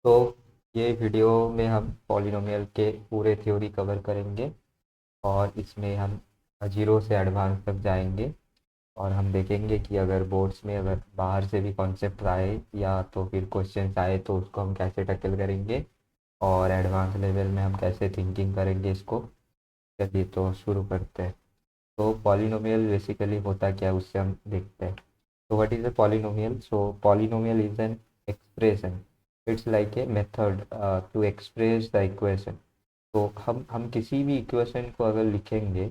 तो ये वीडियो में हम पॉलिनोमियल के पूरे थ्योरी कवर करेंगे और इसमें हम जीरो से एडवांस तक जाएंगे। और हम देखेंगे कि अगर बोर्ड्स में अगर बाहर से भी कॉन्सेप्ट आए या तो फिर क्वेश्चंस आए तो उसको हम कैसे टैकल करेंगे और एडवांस लेवल में हम कैसे थिंकिंग करेंगे इसको। चलिए तो शुरू करते हैं। तो पॉलिनोमियल बेसिकली होता क्या है उससे हम देखते हैं। So what is a polynomial? So polynomial is an expression. It's like a method to express the equation. तो हम किसी भी इक्वेशन को अगर लिखेंगे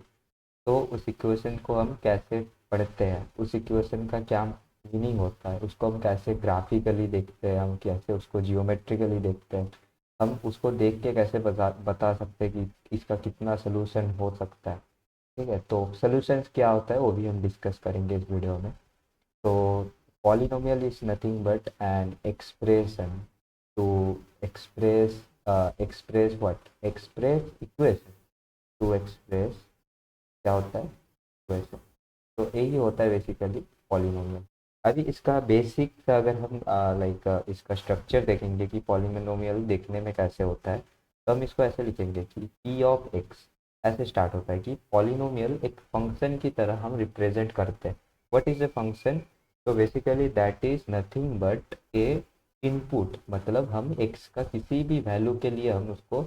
तो उस इक्वेशन को हम कैसे पढ़ते हैं, उस इक्वेशन का क्या मीनिंग होता है, उसको हम कैसे ग्राफिकली देखते हैं, हम कैसे उसको जियोमेट्रिकली देखते हैं, हम उसको देख के कैसे बता सकते हैं कि इसका कितना सोल्यूशन हो सकता है। ठीक है, तो सोल्यूशंस क्या होता है वो भी हम डिस्कस करेंगे इस वीडियो में। So polynomial is nothing but an expression to express what? Express equation. To express क्या होता है? equation. तो यही होता है बेसिकली पॉलिनोमियल। अभी इसका बेसिक सा अगर हम इसका स्ट्रक्चर देखेंगे कि पॉलिनोमियल देखने में कैसे होता है, तो हम इसको ऐसे लिखेंगे कि p ऑफ x ऐसे स्टार्ट होता है कि पॉलिनोमियल एक फंक्शन की तरह हम रिप्रेजेंट करते हैं। What is a function? तो basically that is nothing but a input, मतलब हम x का किसी भी वैल्यू के लिए हम उसको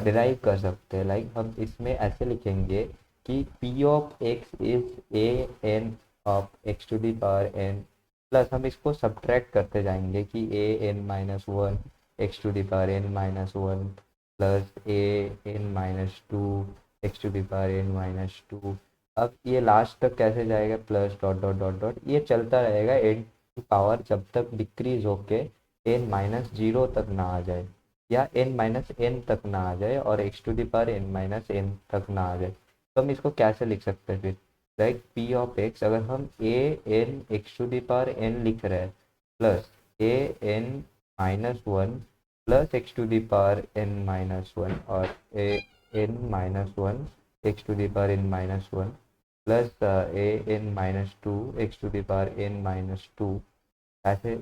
डिराइव कर सकते हैं। लाइक हम इसमें ऐसे लिखेंगे कि p of x is a n of x to the power n, plus हम इसको सब्ट्रैक्ट करते जाएंगे कि a n minus one x to the power n minus one plus a n minus two x to the power n minus two. अब ये last तक कैसे जाएगा? Plus dot dot dot dot ये चलता रहेगा एन की पावर जब तक डिक्रीज होके एन माइनस जीरो तक ना आ जाए या एन माइनस एन तक ना आ जाए और x to the power n minus n तक ना आ जाए। तो हम इसको कैसे लिख सकते हैं फिर? लाइक पी ऑफ एक्स, अगर हम a n x to the power n लिख रहे हैं plus a n minus one plus x to the power n minus one और a n minus one x to the power n minus one plus a n minus two x to the power n minus two. ऐसे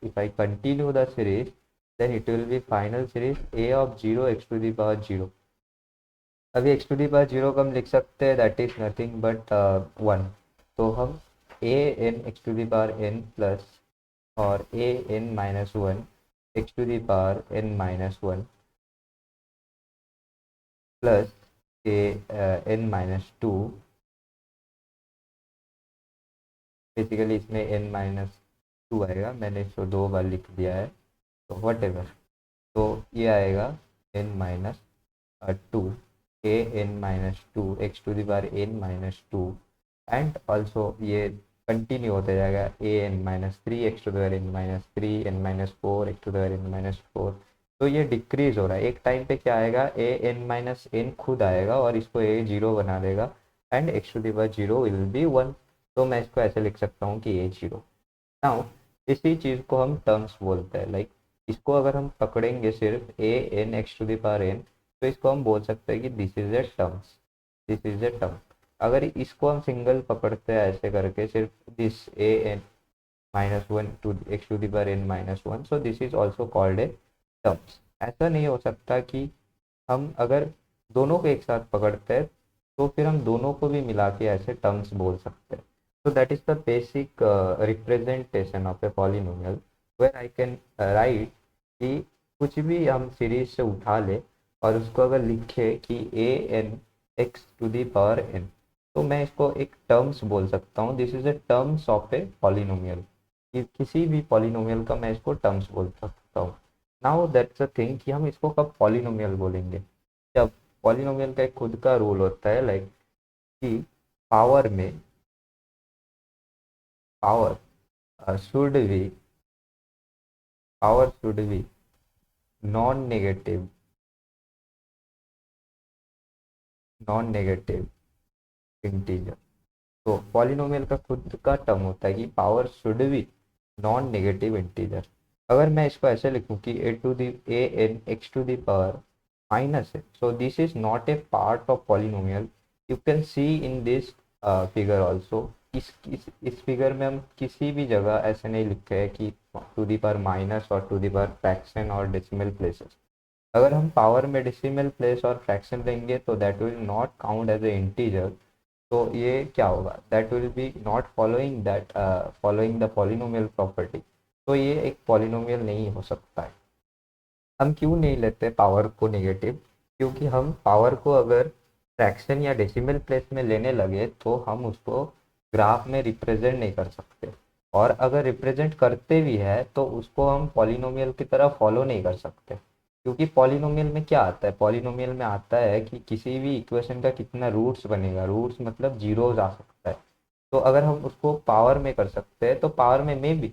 if I continue the series then it will be final series a of 0 x to the power 0। अभी x to the power 0 को हम लिख सकते हैं that is nothing but 1। तो हम a n x to the power n plus और a n minus one x to the power n minus one plus a n minus to, basically इसमें n minus to आएगा, मैंने इसको दो बार लिख दिया है तो वट एवर। तो ये आएगा n minus two a n minus two x to the power n minus two and also ये कंटिन्यू होते जाएगा a n minus three x to the power n minus three n minus four x to the power n minus four. तो ये decrease हो रहा है, एक time पे क्या आएगा ए एन माइनस एन खुद आएगा और इसको ए जीरो बना देगा and x to the power zero will be one. तो मैं इसको ऐसे लिख सकता हूँ कि ए जीरो। नाउ इसी चीज़ को हम टर्म्स बोलते हैं। लाइक इसको अगर हम पकड़ेंगे सिर्फ a n x to the power n तो इसको हम बोल सकते हैं कि this is a terms, this is a term. अगर इसको हम सिंगल पकड़ते हैं ऐसे करके सिर्फ this a n minus one two x to the power n minus one, so this is also called a terms. ऐसा नहीं हो सकता कि हम अगर दोनों को एक साथ पकड़ते हैं तो फिर हम दोनों को भी मिला के ऐसे टर्म्स बोल सकते हैं। So that is the basic representation of a polynomial where I can write कि कुछ भी हम सीरीज से उठा ले और उसको अगर लिखे कि a n x to the power n, तो मैं इसको एक टर्म्स बोल सकता हूँ। This is a terms of a polynomial. किसी भी पॉलिनोमियल का मैं इसको टर्म्स बोल सकता हूँ। नाउ दैट्स अ थिंग कि हम इसको कब पॉलिनोमियल बोलेंगे? जब पॉलिनोमियल का एक खुद का रूल होता है लाइक कि पावर में power should be power should be non-negative, non-negative integer. तो पॉलिनोमियल का खुद का टर्म होता है कि power should be non negative integer. अगर मैं इसको ऐसे लिखूं कि a to the a n x to the power minus है, so this is not a part of polynomial. You can see in this figure also इस figure में हम किसी भी जगह ऐसे नहीं लिखे हैं कि टू दी पावर माइनस और टू दी पावर फ्रैक्शन और डेसिमल प्लेसेस। अगर हम पावर में डेसिमल प्लेस और फ्रैक्शन लेंगे तो that will not count as a integer. तो ये क्या होगा, that will be not following that following the polynomial property. तो ये एक पॉलिनोमियल नहीं हो सकता है। हम क्यों नहीं लेते पावर को नेगेटिव, क्योंकि हम पावर को अगर फ्रैक्शन या डेसिमल प्लेस में लेने लगे तो हम उसको ग्राफ में रिप्रेजेंट नहीं कर सकते, और अगर रिप्रेजेंट करते भी है तो उसको हम पॉलिनोमियल की तरह फॉलो नहीं कर सकते। क्योंकि पॉलिनोमियल में क्या आता है, पॉलिनोमियल में आता है कि किसी भी इक्वेशन का कितना रूट्स बनेगा, रूट्स मतलब जीरोज आ सकता है। तो अगर हम उसको पावर में कर सकते हैं तो पावर में may be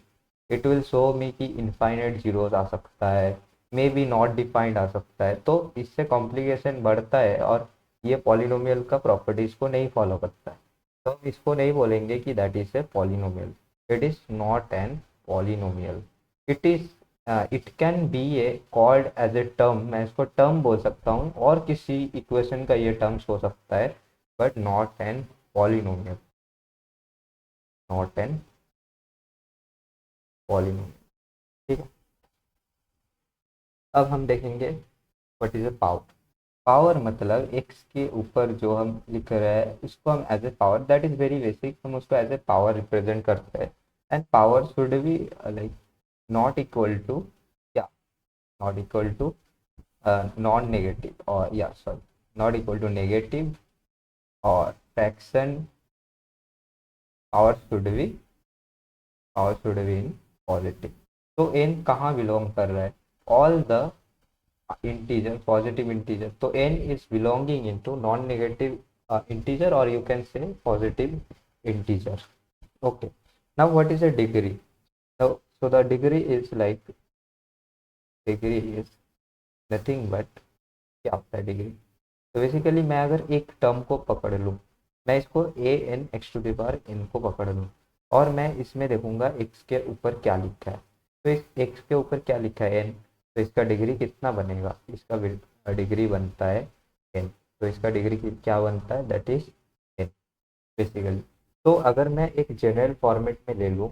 it will show मी कि इनफाइनाइट जीरोज आ सकता है, मे बी नॉट डिफाइंड आ सकता है। तो इससे कॉम्प्लिकेशन बढ़ता है और ये पॉलिनोमियल का प्रॉपर्टीज को नहीं फॉलो करता है। तो हम इसको नहीं बोलेंगे कि that is a polynomial, it is not an polynomial. It is it can be a called as a term, मैं इसको टर्म बोल सकता हूँ और किसी इक्वेशन का ये टर्म्स हो सकता है, but not an polynomial, not an polynomial. ठीक है, अब हम देखेंगे what is a power. Power मतलब एक्स के ऊपर जो हम लिख रहे हैं उसको हम as a power, that is very basic, हम उसको एज ए पावर रिप्रेजेंट करते हैं। And power should be like not equal to, या not equal to non negative, और या sorry not equal to negative और fraction. Power should B, power should be in positive. तो N कहाँ belong कर रहा है, all the integer, positive integer, so n is belonging into non-negative integer, or you can say positive integer. Okay, now what is a degree? So the degree is like, degree is nothing but, क्या होता है degree? तो basically मैं अगर एक term को पकड़ लूँ, मैं इसको a n x to the power n को पकड़ लूँ और मैं इसमें देखूंगा एक्स के ऊपर क्या लिखा है। तो इस एक्स के ऊपर क्या लिखा है, एन, तो इसका डिग्री कितना बनेगा, इसका डिग्री बनता है एन। तो इसका डिग्री क्या बनता है, दैट इज एन बेसिकली। तो अगर मैं एक जनरल फॉर्मेट में ले लूँ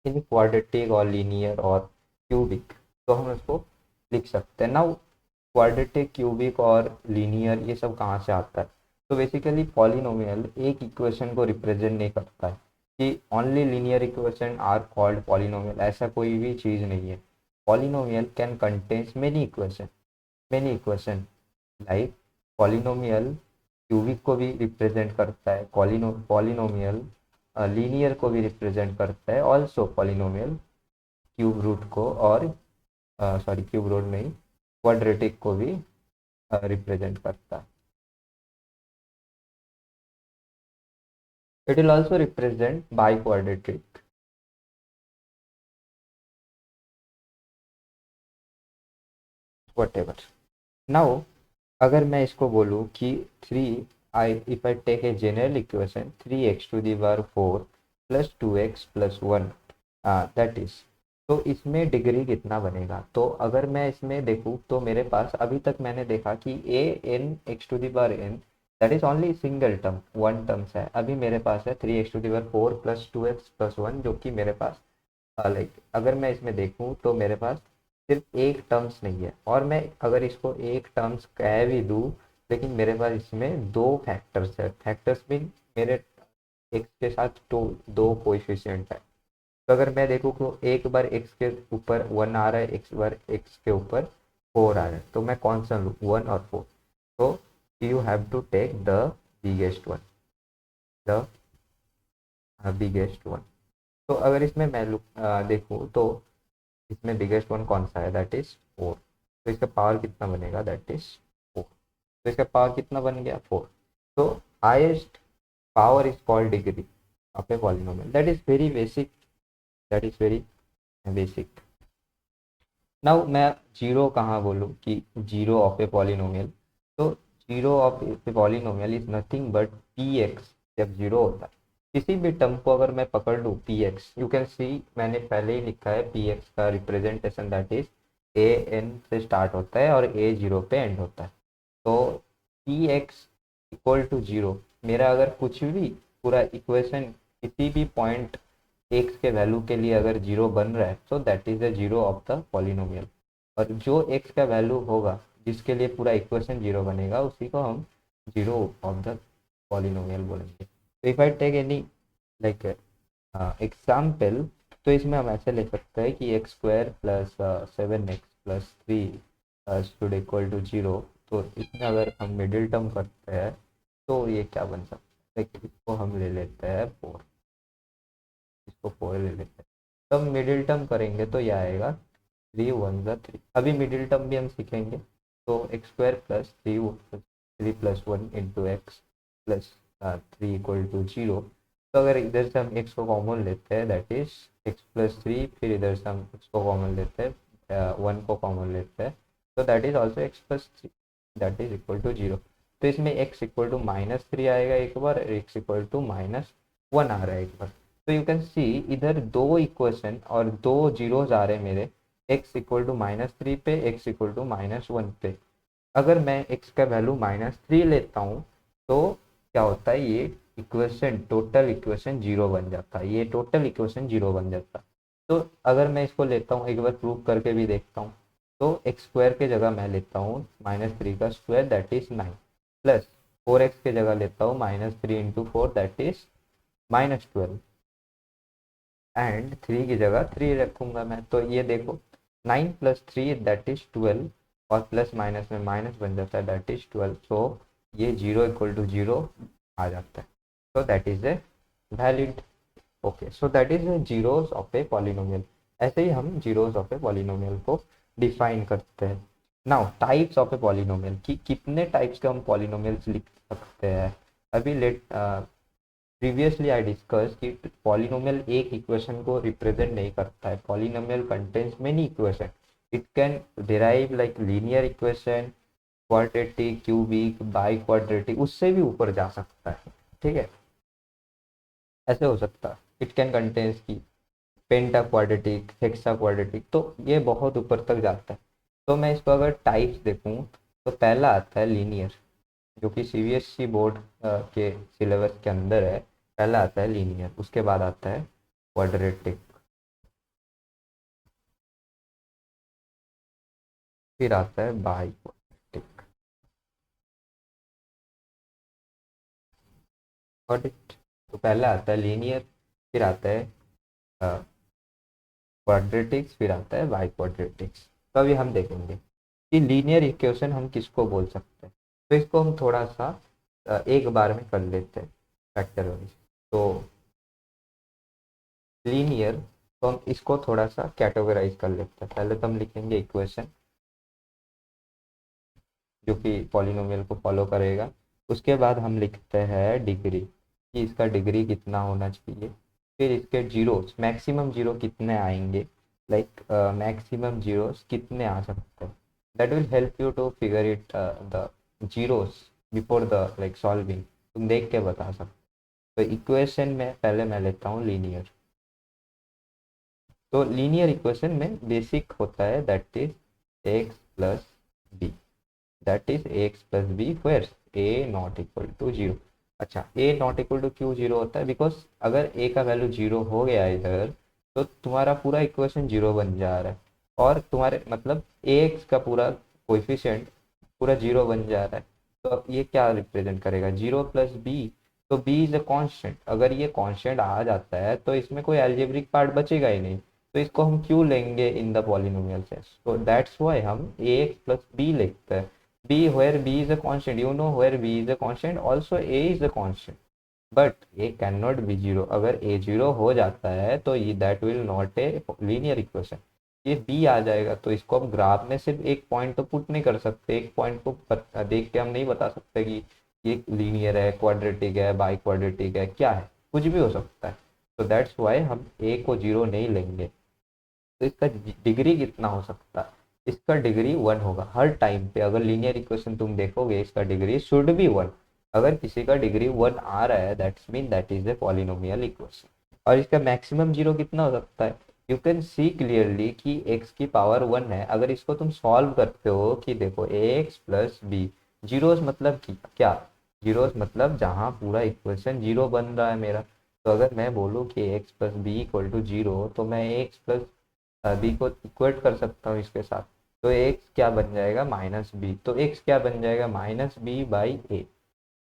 इन क्वाड्रेटिक और लीनियर और क्यूबिक, तो हम इसको लिख सकते हैं ना। क्वाड्रेटिक, क्यूबिक और लीनियर ये सब कहाँ से आता है, तो बेसिकली पॉलिनोमियल एक इक्वेशन को रिप्रेजेंट नहीं करता है कि only linear equation are called polynomial, ऐसा कोई भी चीज़ नहीं है। Polynomial can contains many equation, many equation like polynomial cubic को भी रिप्रेजेंट करता है, पॉलिनोमियल लीनियर को भी रिप्रेजेंट करता है, ऑल्सो पॉलिनोमियल क्यूब रूट को और सॉरी क्यूब रूट नहीं, क्वाड्रेटिक को भी रिप्रेजेंट करता है। It will also represent biquadratic. Whatever. Now अगर मैं इसको बोलूँ कि three, I if I take a general equation 3x to the power 4 plus 2x plus 1, that is, तो इसमें डिग्री कितना बनेगा। तो अगर मैं इसमें देखूँ तो मेरे पास अभी तक मैंने देखा कि a n x to the power n that is only single term, one terms है। अभी मेरे पास है 3x to the power 4 plus 2x plus 1, जो कि मेरे पास लाइक अगर मैं इसमें देखूँ तो मेरे पास सिर्फ एक टर्म्स नहीं है, और मैं अगर इसको एक टर्म्स कह भी दूँ लेकिन मेरे पास इसमें दो फैक्टर्स है। फैक्टर्स मीन मेरे एक्स के साथ दो कोएफिशिएंट है। तो अगर मैं देखूँ तो एक बार एक्स के ऊपर 1 आ रहा है, एक बार एक्स के ऊपर 4 आ रहा है, तो मैं कौन सा लूँ, 1 और 4। तो you have to take the biggest one, the biggest one. तो अगर इसमें मैं देखूँ तो इसमें बिगेस्ट वन कौन सा है, दैट इज 4। तो इसका पावर कितना बनेगा, दैट इज 4। तो इसका पावर कितना बन गया, 4। तो highest power is called degree of a polynomial, that is very basic, that is very basic. Now मैं जीरो कहाँ बोलूँ कि जीरो ऑफ ए पॉलिनोमियल, तो zero of a polynomial is nothing but P x, जब zero होता है किसी भी टर्म को अगर मैं पकड़ लूँ p x, you can see मैंने पहले ही लिखा है पी एक्स का representation that is a n से स्टार्ट होता है और ए जीरो पे एंड होता है। तो p x equal to zero, मेरा अगर कुछ भी पूरा इक्वेशन किसी भी पॉइंट एक्स के वैल्यू के लिए अगर जीरो बन रहा है तो that is the zero of the polynomial, और जो एक्स का वैल्यू होगा जिसके लिए पूरा इक्वेशन जीरो बनेगा उसी को हम जीरो ऑफ द पॉलिनोमियल बोलेंगे। तो if I take any like example, तो इसमें हम ऐसे ले सकते हैं कि x square plus 7x+3 should equal to zero. तो इसमें अगर हम मिडिल टर्म करते हैं तो ये क्या बन सकता है, लाइक इसको हम ले लेते हैं 4, इसको 4 ले लेते हैं। तो हम मिडिल टर्म करेंगे तो ये आएगा 3 1 3। अभी मिडिल टर्म भी हम सीखेंगे। तो x square plus 3 3 + 1 into x plus 3 = 0। तो अगर इधर से हम एक्स को कॉमन लेते हैं दैट इज x+3, फिर इधर से हम एक्स को कॉमन लेते हैं 1 को कॉमन लेते हैं तो that is also x+3 that is equal to 0। तो इसमें x इक्वल टू -3 आएगा एक बार, x इक्वल टू -1 आ रहा है एक बार। तो यू कैन सी इधर दो इक्वेशन और दो जीरोज आ रहे हैं मेरे, x इक्वल टू -3 पे, x इक्वल टू -1 पे। अगर मैं x का वैल्यू -3 लेता हूँ तो क्या होता है, ये इक्वेशन टोटल इक्वेशन जीरो बन जाता है, ये टोटल इक्वेशन जीरो बन जाता है। तो अगर मैं इसको लेता हूँ एक बार प्रूव करके भी देखता हूँ, तो एक्स स्क्वायर के जगह मैं लेता हूँ -3 का square that is 9, plus 4x के जगह लेता हूँ -3 × 4 दैट इज -12, एंड 3 की जगह 3 रखूंगा मैं। तो ये देखो 9 + 3 दैट इज 12, और प्लस माइनस में माइनस बन जाता है दैट इज 12। सो ये 0 = 0 आ जाता है। So that is a valid. Okay, so that is zeros of a polynomial. ऐसे ही हम जीरोस ऑफ ए पॉलिनोमियल को डिफाइन करते हैं। Now types of a polynomial, कि कितने टाइप्स के हम पॉलिनोमियल्स लिख सकते हैं। अभी लेट प्रीवियसली आई डिस्कस कि पॉलिनोमियल एक इक्वेशन को रिप्रेजेंट नहीं करता है, polynomial contains many equation. It can derive like linear equation, quadratic, cubic, by quadratic, उससे भी ऊपर जा सकता है। ठीक है, ऐसे हो सकता है। इट कैन कंटेन्स की पेंटा क्वाड्रेटिक, हेक्सा क्वाड्रेटिक, तो ये बहुत ऊपर तक जाता है। तो मैं इसको अगर टाइप्स देखूँ तो पहला आता है लीनियर, जो कि सीबीएसई बोर्ड के सिलेबस के अंदर है। पहला आता है लीनियर, उसके बाद आता है क्वाड्रेटिक, फिर आता है बाई क्वाड्रेटिक। Got it? तो पहला आता है लीनियर, फिर आता है क्वाड्रेटिक्स, फिर आता है बाई क्वाड्रेटिक्स। तो अभी हम देखेंगे कि लीनियर इक्वेशन हम किसको बोल सकते हैं। तो इसको हम थोड़ा सा एक बार में कर लेते हैं फैक्टर वाइज। तो लीनियर, तो हम इसको थोड़ा सा कैटेगराइज कर लेते हैं। पहले तो हम लिखेंगे इक्वेशन जो कि पॉलिनोमियल को फॉलो करेगा। उसके बाद हम लिखते हैं डिग्री, कि इसका डिग्री कितना होना चाहिए। फिर इसके जीरोस, मैक्सिमम जीरो कितने आएंगे, लाइक मैक्सिमम जीरोस कितने आ सकते हैं। That will help you to figure it the zeros before the like solving, तुम देख के बता सकते। तो इक्वेशन में पहले मैं लेता हूँ लीनियर। तो लीनियर इक्वेशन में बेसिक होता है that is x plus b, that is x plus b where a not equal to zero. अच्छा, ए नॉट इक्वल टू क्यों जीरो होता है, बिकॉज अगर ए का वैल्यू जीरो हो गया इधर तो तुम्हारा पूरा इक्वेशन जीरो बन जा रहा है, और तुम्हारे मतलब ए एक्स का पूरा कोएफिशिएंट पूरा जीरो बन जा रहा है। तो अब ये क्या रिप्रेजेंट करेगा, जीरो प्लस बी। तो बी इज अ कांस्टेंट, अगर ये कांस्टेंट आ जाता है तो इसमें कोई एल्जेब्रिक पार्ट बचेगा ही नहीं। तो इसको हम क्यों लेंगे इन द पॉलिनोमियल सेंस, तो दैट्स व्हाई हम ए एक्स प्लस बी लिखते हैं। b where b is a constant, you know where b is a constant, also a is a constant, but a cannot be zero। अगर a zero हो जाता है तो ये that will not a linear equation, ये b आ जाएगा। तो इसको हम ग्राफ में सिर्फ एक पॉइंट तो पुट नहीं कर सकते, एक पॉइंट को देख के हम नहीं बता सकते कि ये लीनियर है, क्वाड्रेटिक है, बाई क्वाड्रेटिक है, क्या है, कुछ भी हो सकता है। तो दैट्स वाई हम a को जीरो नहीं लेंगे। तो इसका डिग्री कितना हो सकता है, इसका डिग्री 1 होगा हर टाइम पे। अगर लीनियर इक्वेशन तुम देखोगे इसका डिग्री शुड बी 1। अगर किसी का डिग्री 1 आ रहा है that's mean that is a polynomial equation. और इसका मैक्सिमम जीरो कितना हो सकता है, यू कैन सी क्लियरली कि x की पावर 1 है। अगर इसको तुम सॉल्व करते हो कि देखो ax प्लस बी, जीरोस मतलब क्या, जीरोस मतलब जहाँ पूरा इक्वेशन जीरो बन रहा है मेरा। तो अगर मैं बोलूँ कि x plus b equal to zero, तो मैं एक्स प्लस बी को इक्वेट कर सकता हूँ इसके साथ। तो एक्स क्या बन जाएगा, माइनस बी। तो एक्स क्या बन जाएगा, माइनस बी बाई ए।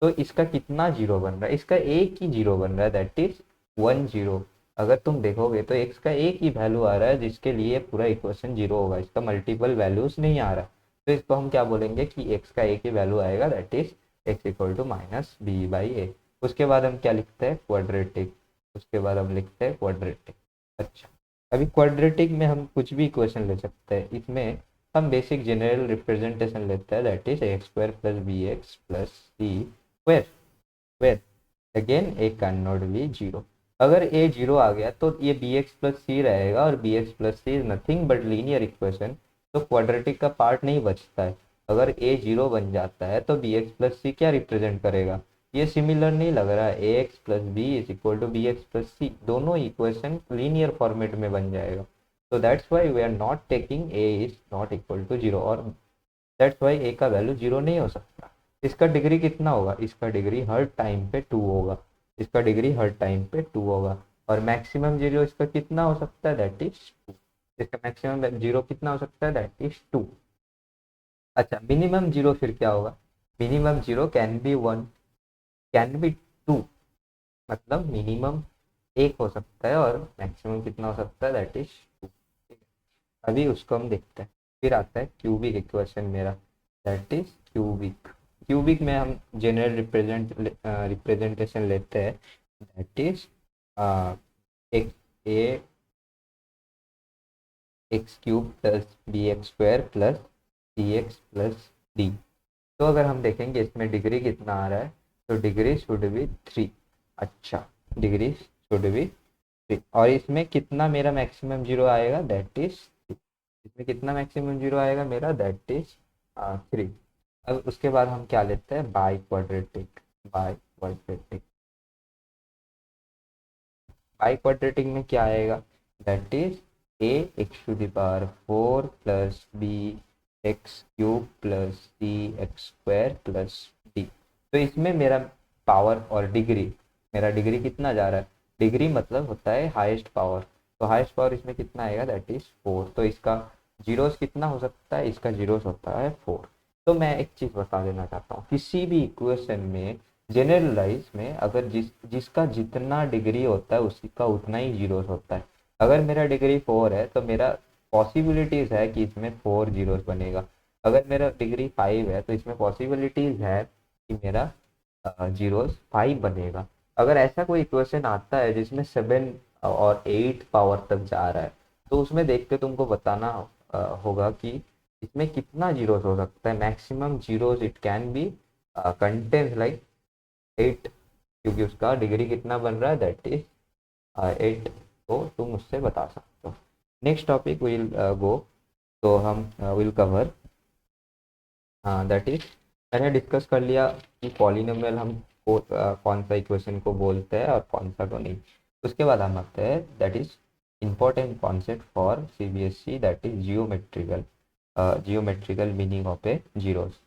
तो इसका कितना जीरो बन रहा है, इसका एक ही जीरो बन रहा है, दैट इज 1 0। अगर तुम देखोगे तो एक्स का एक ही वैल्यू आ रहा है जिसके लिए पूरा इक्वेशन जीरो होगा, इसका मल्टीपल वैल्यूज नहीं आ रहा। तो इसको हम क्या बोलेंगे कि एक्स का एक ही वैल्यू आएगा, that is x equal to minus b by a. उसके बाद हम क्या लिखते हैं, क्वाड्रेटिक। उसके बाद हम लिखते हैं क्वाड्रेटिक। अच्छा, अभी क्वाड्रेटिक में हम कुछ भी इक्वेशन ले सकते हैं। इसमें हम बेसिक जनरल रिप्रेजेंटेशन लेते हैं, that is x square plus b x plus c square, where again a can not be zero. अगर ए जीरो आ गया तो ये बी एक्स प्लस सी रहेगा, और b x plus c is nothing but linear equation. तो quadratic का part नहीं बचता है। अगर ए जीरो बन जाता है तो बी एक्स प्लस सी क्या रिप्रेजेंट करेगा, ये सिमिलर नहीं लग रहा है। A x plus b is equal to b x plus c, दोनों इक्वेशन लीनियर फॉर्मेट में बन जाएगा। तो that's why we are not taking a is not equal to zero, और दैट्स वाई ए का वैल्यू जीरो नहीं हो सकता। इसका डिग्री कितना होगा, इसका डिग्री हर टाइम पे 2 होगा। इसका डिग्री हर टाइम पे 2 होगा। और मैक्सिमम जीरो इसका कितना हो सकता है, दैट इज 2। इसका मैक्सिमम जीरो कितना हो सकता है, दैट इज 2। अच्छा, मिनिमम जीरो फिर क्या होगा, minimum zero can be 1, can be 2। मतलब मिनिमम एक हो सकता है और मैक्सिमम कितना हो सकता है, दैट इज 2। अभी उसको हम देखते हैं। फिर आता है क्यूबिक इक्वेशन मेरा, दैट इज क्यूबिक। क्यूबिक में हम जनरल रिप्रेजेंटेशन लेते हैं, that is x a x cube plus b x square plus c x plus d. तो अगर हम देखेंगे इसमें डिग्री कितना आ रहा है, तो डिग्री शुड बी 3। अच्छा, डिग्री शुड बी 3। और इसमें कितना मेरा मैक्सिमम जीरो आएगा, दैट इज, इसमें कितना मैक्सिमम जीरो आएगा मेरा, दैट इज 3। अब उसके बाद हम क्या लेते हैं, biquadratic. Biquadratic, biquadratic में क्या आएगा, that is a x to the power 4 plus b x cube plus c x square plus d. तो इसमें मेरा पावर और डिग्री, मेरा डिग्री कितना जा रहा है, डिग्री मतलब होता है हाईएस्ट पावर। तो हाईएस्ट पावर इसमें कितना आएगा, दैट इज 4। तो इसका जीरोस कितना हो सकता है, इसका जीरोस होता है 4। तो मैं एक चीज़ बता देना चाहता हूँ, किसी भी इक्वेशन में जनरलाइज में अगर जिसका जितना डिग्री होता है उसी का उतना ही जीरोस होता है। अगर मेरा डिग्री 4 है तो मेरा पॉसिबिलिटीज है कि इसमें 4 जीरोस बनेगा। अगर मेरा डिग्री 5 है तो इसमें पॉसिबिलिटीज है कि मेरा जीरोस 5 बनेगा। अगर ऐसा कोई इक्वेशन आता है जिसमें 7 और 8 पावर तक जा रहा है, तो उसमें देख के तुमको बताना होगा कि इसमें कितना जीरोस हो सकता है। Maximum zeros it can B contains like 8, क्योंकि उसका डिग्री कितना बन रहा है, दैट इज 8। तो तुम उससे बता सकते हो। नेक्स्ट टॉपिक विल गो, तो हम विल कवर, दैट इज, मैंने डिस्कस कर लिया कि पॉलिनोमियल हम कौन सा इक्वेशन को बोलते हैं और कौन सा को नहीं। उसके बाद हम आते हैं, that is important concept for CBSE, that is geometrical, geometrical meaning of A zeros,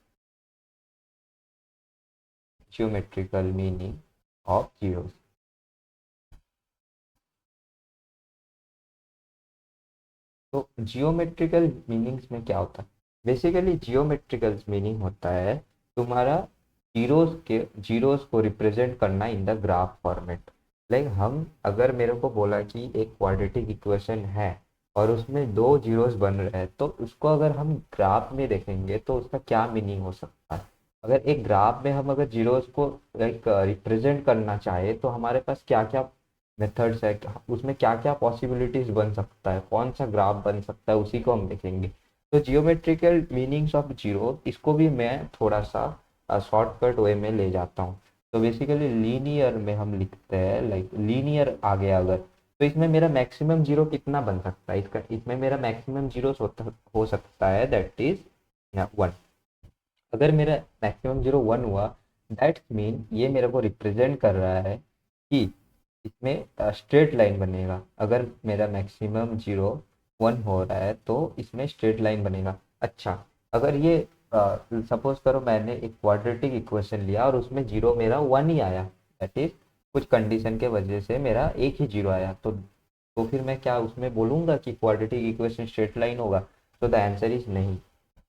geometrical meaning of zeros. तो जियोमेट्रिकल मीनिंग्स में क्या होता है, बेसिकली जियोमेट्रिकल मीनिंग होता है तुम्हारा जीरोस को रिप्रेजेंट करना in the graph format. Like हम, अगर मेरे को बोला कि एक क्वाड्रेटिक इक्वेशन है और उसमें दो जीरोस बन रहे हैं, तो उसको अगर हम ग्राफ में देखेंगे तो उसका क्या मीनिंग हो सकता है। अगर एक ग्राफ में हम अगर जीरोस को लाइक रिप्रेजेंट करना चाहे तो हमारे पास क्या क्या मेथड्स है, उसमें क्या क्या पॉसिबिलिटीज बन सकता है, कौन सा ग्राफ बन सकता है, उसी को हम देखेंगे। तो जियोमेट्रिकल मीनिंग्स ऑफ जीरो, इसको भी मैं थोड़ा सा शॉर्टकट वे में ले जाता हूँ। तो बेसिकली लीनियर में हम लिखते हैं, लाइक लीनियर आ गया अगर, तो इसमें मेरा मैक्सिमम जीरो कितना बन सकता है, इसका इसमें मेरा मैक्सिमम जीरो हो सकता है, दैट इज 1। अगर मेरा मैक्सिमम जीरो 1 हुआ, दैट्स मीन ये मेरे को रिप्रेजेंट कर रहा है कि इसमें स्ट्रेट लाइन बनेगा। अगर मेरा मैक्सिमम जीरो 1 हो रहा है तो इसमें स्ट्रेट लाइन बनेगा। अच्छा, अगर ये सपोज करो मैंने एक क्वाड्रेटिक इक्वेशन लिया और उसमें जीरो मेरा 1 ही आया, दैट इज कुछ कंडीशन के वजह से मेरा एक ही जीरो आया, तो फिर मैं क्या उसमें बोलूँगा कि क्वाड्रेटिक इक्वेशन स्ट्रेट लाइन होगा? तो द आंसर इज नहीं।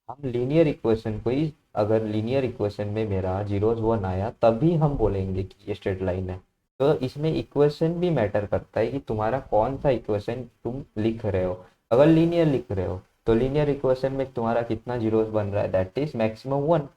हम लीनियर इक्वेशन को ही, अगर लीनियर इक्वेशन में मेरा जीरोज वन आया तभी हम बोलेंगे कि ये स्ट्रेट लाइन है। तो इसमें इक्वेशन भी मैटर करता है कि तुम्हारा कौन सा इक्वेशन तुम लिख रहे हो। अगर लीनियर लिख रहे हो तो लीनियर इक्वेशन में तुम्हारा कितना जीरोज बन रहा है, दैट इज मैक्सिमम वन।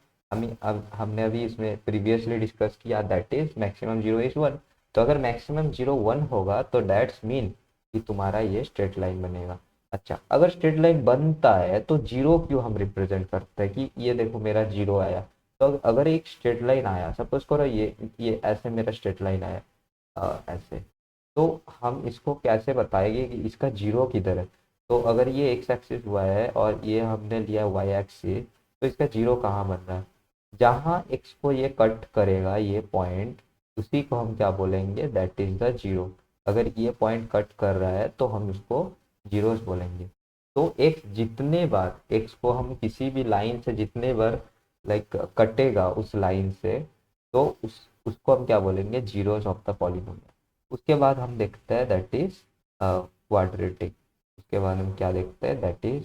हमने अभी इसमें प्रीवियसली डिस्कस किया, that is maximum zero is one. तो अगर मैक्सिमम जीरो वन होगा तो दैट्स मीन कि तुम्हारा ये स्ट्रेट लाइन बनेगा। अच्छा, अगर स्ट्रेट लाइन बनता है तो जीरो क्यों हम रिप्रेजेंट करते हैं कि ये देखो मेरा जीरो आया। तो अगर एक स्ट्रेट लाइन आया, सपोज करो ये ऐसे मेरा स्ट्रेट लाइन आया, ऐसे, तो हम इसको कैसे बताएंगे कि इसका जीरो किधर है? तो अगर ये एक्स एक्सिस हुआ है और ये हमने लिया वाई एक्सिस, तो इसका जीरो कहाँ बन रहा है? जहाँ एक्स को ये कट करेगा ये पॉइंट, उसी को हम क्या बोलेंगे, दैट इज द जीरो। अगर ये पॉइंट कट कर रहा है तो हम उसको जीरोस बोलेंगे। तो एक्स जितने बार, एक्स को हम किसी भी लाइन से जितने बार लाइक कटेगा उस लाइन से, तो उसको हम क्या बोलेंगे, जीरोस ऑफ द पॉलीनोमियल। उसके बाद हम देखते हैं दैट इज क्वाड्रेटिक। उसके बाद हम क्या देखते हैं, दैट इज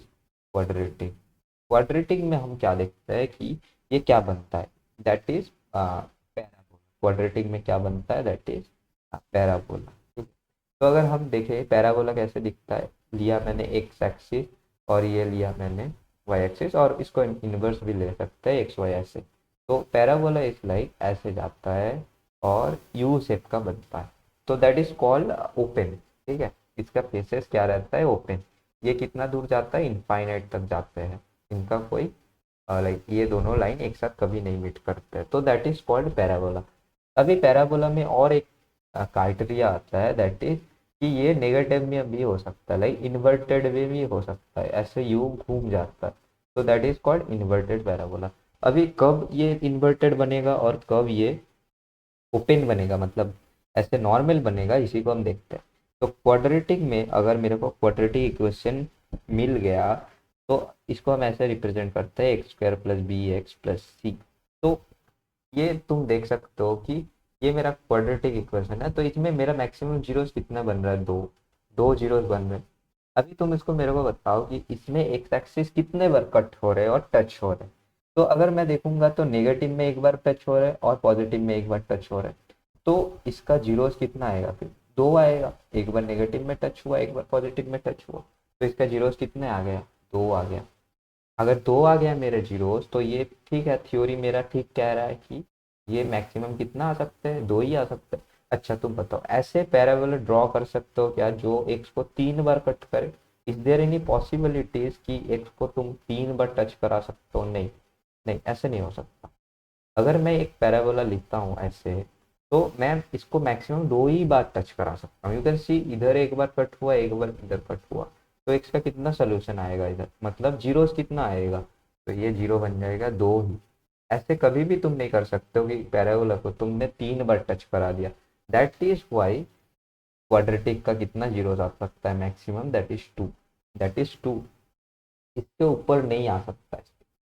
क्वाड्रेटिक। क्वाड्रेटिक में हम क्या देखते हैं कि ये क्या बनता है, दैट इज पैराबोला। क्वाड्रेटिक में क्या बनता है, दैट इज पैराबोला। तो अगर हम देखें पैराबोला कैसे दिखता है, लिया मैंने एक्स एक्सिस और ये लिया मैंने वाई एक्सिस, और इसको इन्वर्स भी ले सकते हैं एक्स वाई ऐसे। तो पैराबोला इज लाइक ऐसे जाता है और यू शेप का बनता है, तो दैट इज कॉल्ड ओपन। ठीक है, इसका फेसेस क्या रहता है, ओपन। ये कितना दूर जाता है, इनफाइनाइट तक जाते हैं, इनका कोई लाइक ये दोनों लाइन एक साथ कभी नहीं मीट करते, तो दैट इज कॉल्ड पैराबोला। अभी पैराबोला में और एक क्राइटेरिया आता है, दैट इज कि ये नेगेटिव में भी हो सकता है, लाइक इन्वर्टेड में भी हो सकता है, ऐसे यू घूम जाता है, तो that is called inverted parabola. अभी कब ये इन्वर्टेड बनेगा और कब ये ओपन बनेगा, मतलब ऐसे नॉर्मल बनेगा, इसी को हम देखते हैं। तो क्वाड्रेटिक में अगर मेरे को क्वाड्रेटिक इक्वेशन मिल गया तो इसको हम ऐसे रिप्रेजेंट करते हैं x square plus b x plus c. तो ये तुम देख सकते हो कि ये मेरा क्वाड्रेटिक इक्वेशन है, तो इसमें मेरा मैक्सिमम जीरोस कितना बन रहा है, दो दो जीरोस बन रहे हैं। अभी तुम इसको मेरे को बताओ कि इसमें एक्स एक्सिस कितने बार कट हो रहे हैं और टच हो रहे हैं। तो अगर मैं देखूंगा तो नेगेटिव में एक बार टच हो रहा है और पॉजिटिव में एक बार टच हो रहा है, तो इसका जीरोस कितना आएगा, फिर दो आएगा। एक बार नेगेटिव में टच हुआ, एक बार पॉजिटिव में टच हुआ, तो इसका जीरोस कितने आ गया, दो आ गया। अगर दो आ गया मेरे जीरोस तो ये ठीक है, थ्योरी मेरा ठीक कह रहा है कि ये मैक्सिमम कितना आ सकते हैं, दो ही आ सकते हैं। अच्छा तुम बताओ, ऐसे पैराबोला ड्रॉ कर सकते हो क्या जो एक्स को तीन बार कट करे? इज देयर एनी पॉसिबिलिटीज कि एक्स को तुम तीन बार टच करा सकते हो? नहीं, नहीं, ऐसे नहीं हो सकता। अगर मैं एक पैराबोला लिखता हूँ ऐसे, तो मैं इसको मैक्सिमम दो ही बार टच करा सकता हूँ। यू कैन सी, इधर एक बार कट हुआ, एक बार इधर कट हुआ, तो एक्स का कितना सोल्यूशन आएगा इधर, मतलब जीरोस कितना आएगा, तो ये जीरो बन जाएगा, दो ही। ऐसे कभी भी तुम नहीं कर सकते हो कि पैराबोला को तुमने तीन बार टच करा दिया। दैट इज वाई क्वाड्रेटिक का कितना जीरोस आ सकता है maximum, that is two. That is two, इसके ऊपर नहीं आ सकता है।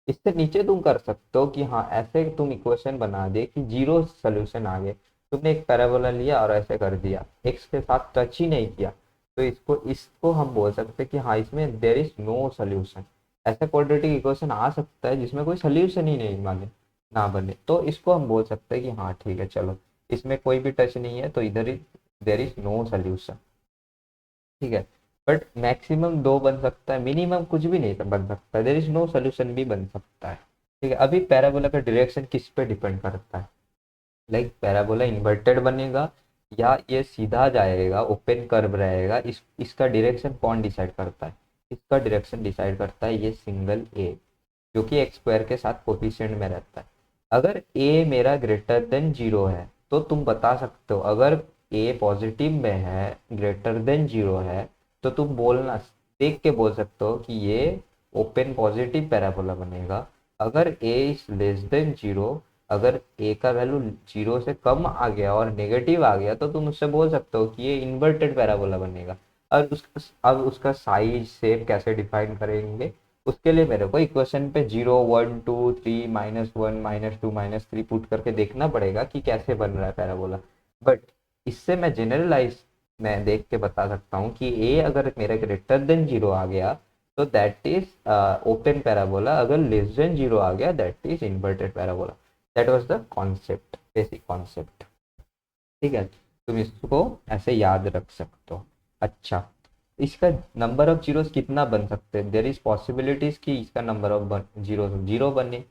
इससे नीचे तुम कर सकते हो कि हाँ ऐसे तुम इक्वेशन बना दे कि जीरो सोल्यूशन आ गए। तुमने एक पैराबोला लिया और ऐसे कर दिया, एक्स के साथ टच ही नहीं किया, तो इसको इसको हम बोल सकते हैं कि हाँ इसमें देर इज नो सोल्यूशन। ऐसा क्वाड्रेटिक इक्वेशन आ सकता है जिसमें कोई सोल्यूशन ही नहीं माने ना बने, तो इसको हम बोल सकते हैं कि हाँ ठीक है चलो, इसमें कोई भी टच नहीं है, तो इधर ही देर इज नो सोल्यूशन। ठीक है, बट मैक्सिमम दो बन सकता है, मिनिमम कुछ भी नहीं बन सकता, देर इज नो सोल्यूशन भी बन सकता है। ठीक है, अभी पैराबोला का डायरेक्शन किस पे डिपेंड करता है, लाइक पैराबोला इन्वर्टेड बनेगा या ये सीधा जाएगा, ओपन कर्व रहेगा, इसका डायरेक्शन कौन डिसाइड करता है? इसका डायरेक्शन डिसाइड करता है ये सिंगल ए, जो कि एक्स स्क्वायर के साथ कोफिशिएंट में रहता है। अगर ए मेरा ग्रेटर देन जीरो है तो तुम बता सकते हो, अगर ए पॉजिटिव में है, ग्रेटर देन जीरो है, तो तुम बोलना, देख के बोल सकते हो कि ये ओपन पॉजिटिव पैराबोला बनेगा। अगर ए इज लेस देन जीरो, अगर ए का वैल्यू जीरो से कम आ गया और नेगेटिव आ गया, तो तुम उससे बोल सकते हो कि ये इन्वर्टेड पैराबोला बनेगा। अब उसका साइज शेप कैसे डिफाइन करेंगे, उसके लिए मेरे को इक्वेशन पे 0 1 2 3 -1 -2 -3 पुट करके देखना पड़ेगा कि कैसे बन रहा है पैराबोला। बट इससे मैं जनरलाइज मैं देख के बता सकता हूँ कि ए अगर मेरा ग्रेटर देन जीरो आ गया तो दैट इज ओपन पैराबोला, अगर लेस देन जीरो आ गया that is inverted parabola. That was the concept, basic concept. ठीक है, तुम इसको ऐसे याद रख सकते हो। अच्छा, इसका नंबर ऑफ जीरोस कितना बन सकते हैं? देयर इज पॉसिबिलिटीज कि इसका नंबर ऑफ जीरोस जीरो बने,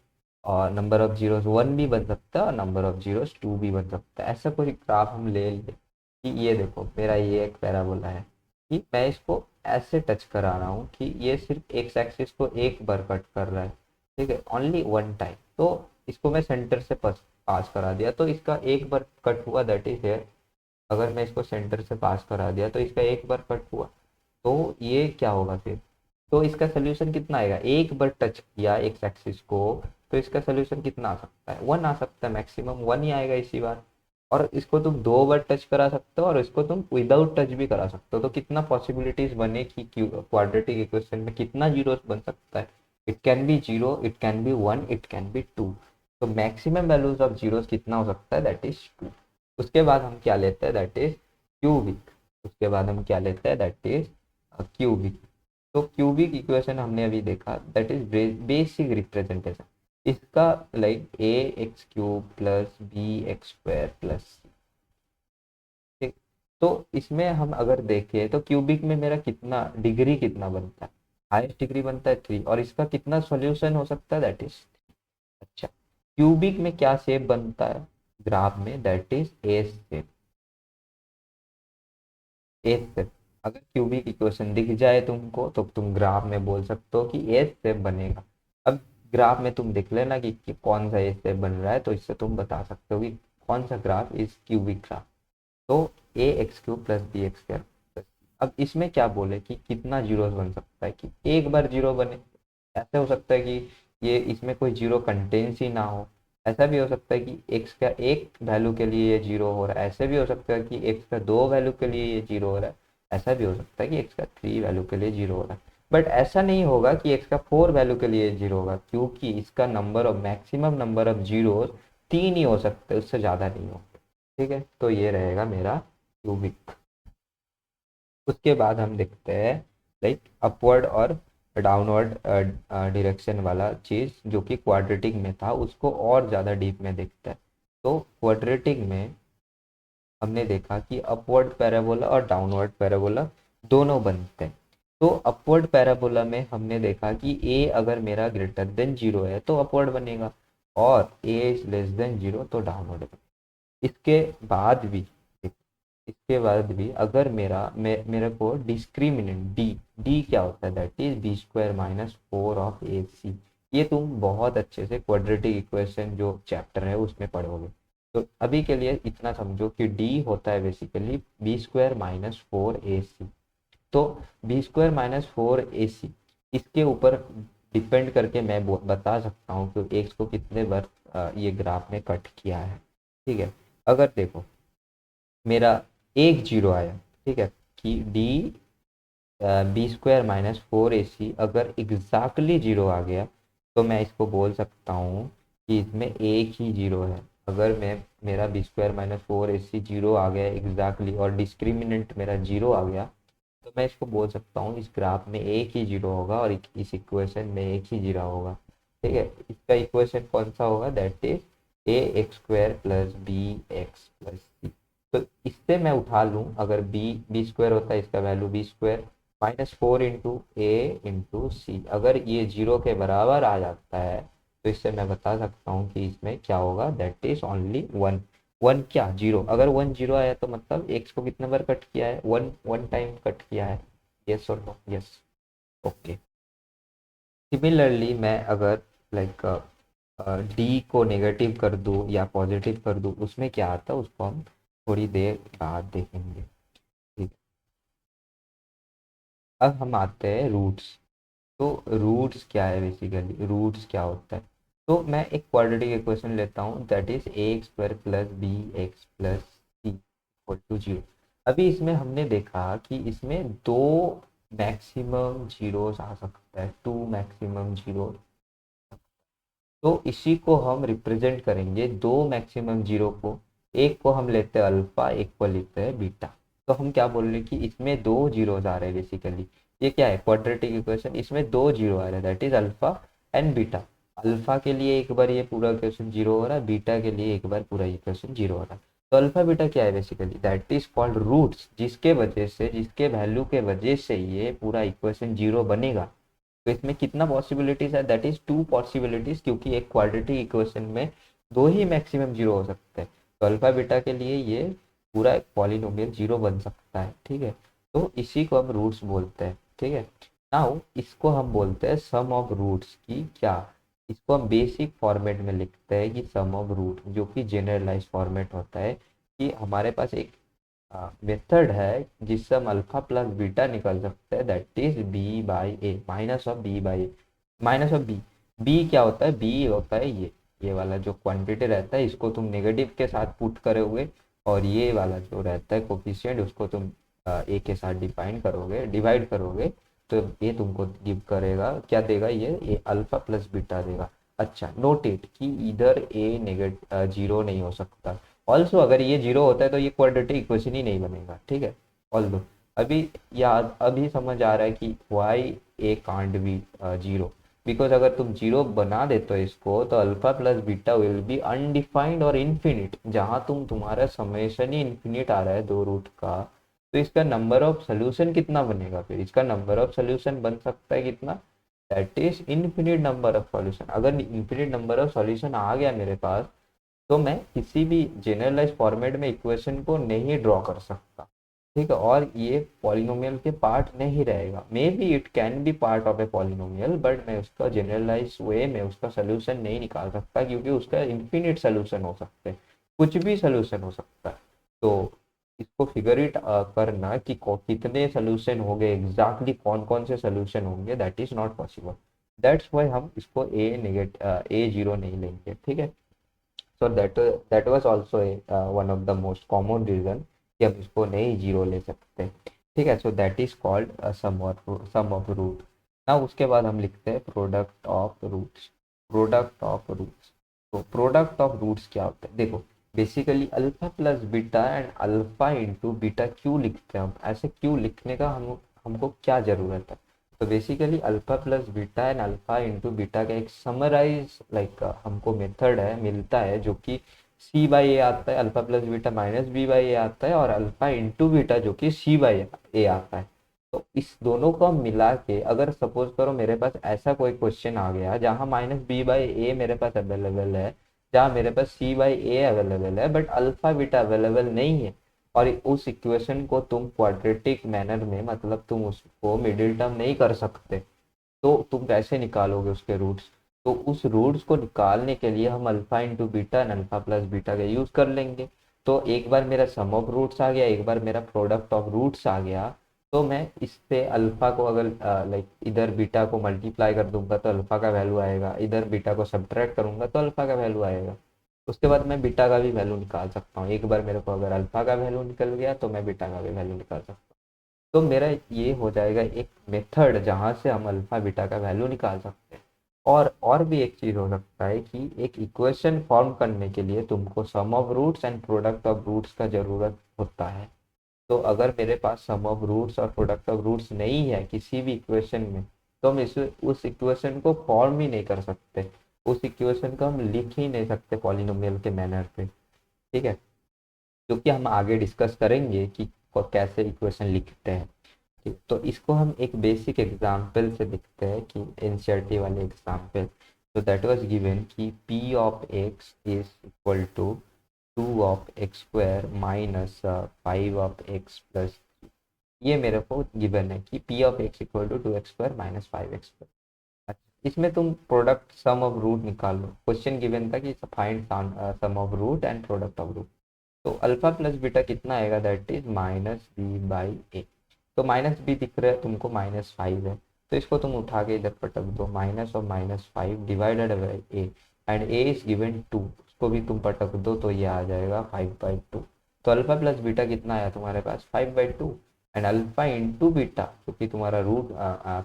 और नंबर ऑफ जीरोस वन भी बन सकता है, और नंबर ऑफ जीरोस टू भी बन सकता है। ऐसा कोई ग्राफ हम ले लें कि ये देखो मेरा ये एक पैराबोला है, कि मैं इसको ऐसे टच करा रहा हूँ कि ये सिर्फ एक्स एक्सिस को एक बार कट कर रहा है, ठीक है, ओनली वन टाइम। तो इसको मैं सेंटर से पास करा दिया तो इसका एक बार कट हुआ, दैट इज हेयर। अगर मैं इसको सेंटर से पास करा दिया तो इसका एक बार कट हुआ, तो ये क्या होगा फिर? तो इसका सोल्यूशन कितना आएगा? एक बार टच किया एक्स एक्सिस को, तो इसका सोल्यूशन कितना आ सकता है? वन आ सकता है, मैक्सिमम वन ही आएगा इसी बार। और इसको तुम दो बार टच करा सकते हो और इसको तुम विदाउट टच भी करा सकते हो। तो कितना पॉसिबिलिटीज बने कि क्वाड्रेटिक इक्वेशन में कितना जीरोस बन सकता है? It can be zero, it can be one, it can be two. तो मैक्सिमम वैल्यूज ऑफ जीरोस कितना हो सकता है? That is two. उसके बाद हम क्या लेते हैं? That is cubic. उसके बाद हम क्या लेते हैं? That is cubic. तो क्यूबिक इक्वेशन हमने अभी देखा, दैट इज बेसिक रिप्रेजेंटेशन इसका, like a x cube plus b x square plus c. ठीक, तो इसमें हम अगर देखें तो क्यूबिक में मेरा कितना डिग्री कितना बनता है? हाईएस्ट डिग्री बनता है थ्री, और इसका कितना सॉल्यूशन हो सकता है? That is. अच्छा, क्यूबिक में क्या शेप बनता है ग्राफ में? That is S shape. S shape. अगर क्यूबिक इक्वेशन दिख जाए तुमको तो तुम ग्राफ में बोल सकते हो कि एस शेप बनेगा। अब ग्राफ में तुम देख लेना कि कौन सा एस शेप बन रहा है, तो इससे तुम बता सकते हो कि कौन सा ग्राफ इज क्यूबिक ग्राफ। तो a x cube plus b x square. अब इसमें क्या बोले कि कितना जीरोस बन सकता है? कि एक बार जीरो बने। ऐसे हो सकता है कि ये इसमें कोई जीरो कंटेंस ही ना हो। ऐसा भी हो सकता है कि एक्स का एक वैल्यू के लिए ये जीरो हो रहा है। ऐसे भी हो सकता है कि एक्स का दो वैल्यू के लिए ये जीरो हो रहा है। ऐसा भी हो सकता है कि एक्स का थ्री वैल्यू के लिए जीरो हो रहा है। बट ऐसा नहीं होगा कि एक्स का फोर वैल्यू के लिए जीरो होगा, क्योंकि इसका number of maximum number of zero तीन ही हो सकते हैं, उससे ज़्यादा नहीं हो। ठीक है, तो ये रहेगा मेरा क्यूबिक। उसके बाद हम देखते हैं लाइक अपवर्ड और डाउनवर्ड डायरेक्शन वाला चीज़, जो कि क्वाड्रेटिक में था, उसको और ज़्यादा डीप में देखते हैं। तो क्वाड्रेटिक में हमने देखा कि अपवर्ड पैराबोला और डाउनवर्ड पैराबोला दोनों बनते हैं। तो अपवर्ड पैराबोला में हमने देखा कि ए अगर मेरा ग्रेटर देन जीरो है तो अपवर्ड बनेगा, और ए इज लेस देन जीरो तो डाउनवर्ड बनेगा। इसके बाद भी इसके बाद भी अगर मेरे को डिस्क्रिमिनेंट डी, डी क्या होता है? That is b square minus four of a c. ये तुम बहुत अच्छे से क्वाड्रेटिक इक्वेशन जो चैप्टर है उसमें पढ़ोगे। तो अभी के लिए इतना समझो कि डी होता है basically b square minus four a c. तो b square minus four a c, इसके ऊपर डिपेंड करके मैं बता सकता हूँ कि एक्स को कितने बार ये ग्राफ में कट किया है। ठीक है, अगर देखो मेरा एक जीरो आया, ठीक है, कि D b square minus four a c अगर एग्जैक्टली जीरो आ गया तो मैं इसको बोल सकता हूँ कि इसमें एक ही जीरो है। अगर मैं मेरा B square minus four a C zero आ गया एग्जैक्टली और डिस्क्रिमिनेंट मेरा जीरो आ गया, तो मैं इसको बोल सकता हूँ इस ग्राफ में एक ही जीरो होगा और इस इक्वेशन में एक ही जीरो होगा। ठीक है, इसका इक्वेशन कौन सा होगा? That is a x square plus b x plus c. तो इससे मैं उठा लूँ, अगर बी बी स्क्वायर होता है इसका value b square minus four into a into c, अगर ये जीरो के बराबर आ जाता है तो इससे मैं बता सकता हूँ कि इसमें क्या होगा? That is only one. One क्या? जीरो। अगर वन जीरो आया तो मतलब एक्स को कितने बार कट किया है? वन, वन टाइम कट किया है। यस और नो? यस। ओके। सिमिलरली मैं अगर लाइक डी को नेगेटिव कर दूँ या पॉजिटिव कर दूँ, उसमें क्या आता है उसको हम थोड़ी देर बाद देखेंगे। ठीक, अब हम आते हैं रूट्स। तो रूट्स क्या है? बेसिकली रूट्स क्या होता है? तो मैं एक क्वाड्रेटिक इक्वेशन लेता हूँ, that is a x square plus b x plus c equal to zero. अभी इसमें हमने देखा कि इसमें दो मैक्सिमम जीरोस आ सकता है, टू मैक्सिमम जीरो। तो इसी को हम रिप्रेजेंट करेंगे, दो मैक्सिमम जीरो को एक को हम लेते हैं अल्फा, एक को लेते हैं बीटा। तो हम क्या बोल रहे हैं कि इसमें दो जीरोज आ रहे हैं बेसिकली। ये क्या है, क्वाड्रेटिक इक्वेशन, इसमें दो जीरो आ रहे हैं, that is alpha and beta. Alpha के लिए एक बार ये पूरा इक्वेशन जीरो हो रहा है, बीटा के लिए एक बार पूरा इक्वेशन जीरो हो रहा है। तो अल्फा बीटा क्या है basically, that is called roots, जिसके वजह से, जिसके वैल्यू के वजह से ये पूरा इक्वेशन जीरो बनेगा। तो इसमें कितना पॉसिबिलिटीज है, दैट इज टू पॉसिबिलिटीज, क्योंकि एक क्वाड्रेटिक इक्वेशन में दो ही मैक्सिमम जीरो हो सकते हैं। तो अल्फा बीटा के लिए ये पूरा पॉलिनोमियल जीरो बन सकता है, ठीक है। तो इसी को हम रूट्स बोलते हैं, ठीक है। नाउ इसको हम बोलते हैं सम ऑफ रूट्स की क्या, इसको हम बेसिक फॉर्मेट में लिखते हैं कि सम ऑफ रूट, जो कि जनरलाइज फॉर्मेट होता है कि हमारे पास एक मेथड है जिससे हम अल्फा प्लस बीटा निकाल सकते हैं, that is b by a, minus of b by a, minus of b. B क्या होता है, बी होता है ये वाला जो क्वांटिटी रहता है, इसको तुम नेगेटिव के साथ पुट करोगे, और ये वाला जो रहता है कोफिशिएंट, उसको तुम ए के साथ डिफाइन करोगे, डिवाइड करोगे, तो ये तुमको गिव करेगा, क्या देगा ये अल्फा प्लस बीटा देगा। अच्छा, नोट इट कि इधर ए नेगेटिव जीरो नहीं हो सकता। ऑल्सो अगर ये जीरो होता है तो ये क्वाड्रेटिक इक्वेशन ही नहीं बनेगा, ठीक है। ऑल्सो अभी याद, अभी समझ आ रहा है कि why a can't be zero, because अगर तुम जीरो बना देते हो इसको, तो alpha plus beta will be undefined और इन्फिनिट। जहाँ तुम्हारा समेशन ही इन्फिनिट आ रहा है दो रूट का, तो इसका नंबर ऑफ सोल्यूशन कितना बनेगा, फिर इसका नंबर ऑफ सोल्यूशन बन सकता है कितना, that is infinite number of solution. अगर इन्फिनिट नंबर ऑफ सॉल्यूशन आ गया मेरे पास, तो मैं किसी भी जनरलाइज फॉर्मेट में इक्वेशन को नहीं ड्रॉ कर सकता, ठीक है। और ये पॉलिनोमियल के पार्ट नहीं रहेगा, may be it can B part of a polynomial, but मैं उसका जनरलाइज वे में उसका सोल्यूशन नहीं निकाल सकता, क्योंकि उसका इन्फिनिट सोल्यूशन हो सकते हैं, कुछ भी सोल्यूशन हो सकता है। तो इसको फिगर इट करना कि कितने सोल्यूशन होंगे, एग्जैक्टली कौन कौन से सोल्यूशन होंगे, that is not possible. That's why हम इसको ए जीरो नहीं लेंगे, ठीक है। So that was also one of the most common reason कि हम इसको नहीं जीरो ले सकते, ठीक है। So that is called sum of root. ना उसके बाद हम लिखते हैं product of roots. Product of roots, तो प्रोडक्ट ऑफ रूट्स क्या होता है, देखो basically alpha plus beta and alpha into beta क्यों लिखते हैं हम, ऐसे क्यों लिखने का हमको क्या ज़रूरत है। तो basically alpha plus beta and alpha into beta का एक समराइज लाइक हमको मेथड है, मिलता है, जो कि सी बाई ए आता है, alpha plus beta minus b by a आता है, और अल्फा इंटू बीटा जो कि सी बाई ए आता है। तो इस दोनों को हम मिला के, अगर सपोज करो मेरे पास ऐसा कोई क्वेश्चन आ गया जहाँ माइनस बी बाई ए मेरे पास अवेलेबल है, जहाँ मेरे पास सी बाई ए अवेलेबल है, बट अल्फा बीटा अवेलेबल नहीं है, और उस इक्वेशन को तुम क्वाड्रेटिक मैनर में, मतलब तुम उसको मिडिल टर्म नहीं कर सकते, तो तुम कैसे निकालोगे उसके रूट्स। तो उस रूट्स को निकालने के लिए हम alpha into beta and alpha plus beta का यूज कर लेंगे। तो एक बार मेरा सम ऑफ रूट्स आ गया, एक बार मेरा प्रोडक्ट ऑफ रूट्स आ गया, तो मैं इससे अल्फा को अगर लाइक इधर बीटा को मल्टीप्लाई कर दूंगा तो अल्फा का वैल्यू आएगा, इधर बीटा को सब्ट्रैक्ट करूंगा तो अल्फा का वैल्यू आएगा। उसके बाद मैं बीटा का भी वैल्यू निकाल सकता हूँ, एक बार मेरे को अगर अल्फा का वैल्यू निकल गया तो मैं बीटा का भी वैल्यू निकाल सकता हूँ। तो मेरा ये हो जाएगा एक मेथड जहाँ से हम अल्फा बीटा का वैल्यू निकाल सकते हैं। और भी एक चीज़ हो सकता है कि एक इक्वेशन फॉर्म करने के लिए तुमको sum of roots and product of roots का ज़रूरत होता है। तो अगर मेरे पास सम ऑफ रूट्स और प्रोडक्ट ऑफ रूट्स नहीं है किसी भी इक्वेशन में, तो हम इस उस इक्वेशन को फॉर्म ही नहीं कर सकते, उस इक्वेशन को हम लिख ही नहीं सकते पॉलिनोमियल के मैनर पे, ठीक है। क्योंकि हम आगे डिस्कस करेंगे कि कैसे इक्वेशन लिखते हैं, ठीक। तो इसको हम एक बेसिक एग्जाम्पल से देखते हैं कि एनसीईआरटी वाले एग्जाम्पल। तो दैट वाज गिवन कि p of x is equal to 2 of x square minus 5 of x plus, ये मेरे को गिवन है कि p of x equal to 2 x square minus 5 x square. अच्छा, इसमें तुम प्रोडक्ट सम ऑफ रूट निकाल लो, क्वेश्चन गिवन था कि find sum of root and product of root. तो अल्फा प्लस बीटा कितना आएगा, that is minus b by a. तो माइनस बी दिख रहा है तुमको, -5 है, तो इसको तुम उठा के इधर पटक दो, माइनस और -5 divided by A, and A is given 2, उसको भी तुम पटक दो तो ये आ जाएगा 5/2। तो अल्फा प्लस बीटा कितना आया तुम्हारे पास, 5/2, एंड अल्फा इंटू बीटा क्योंकि तुम्हारा root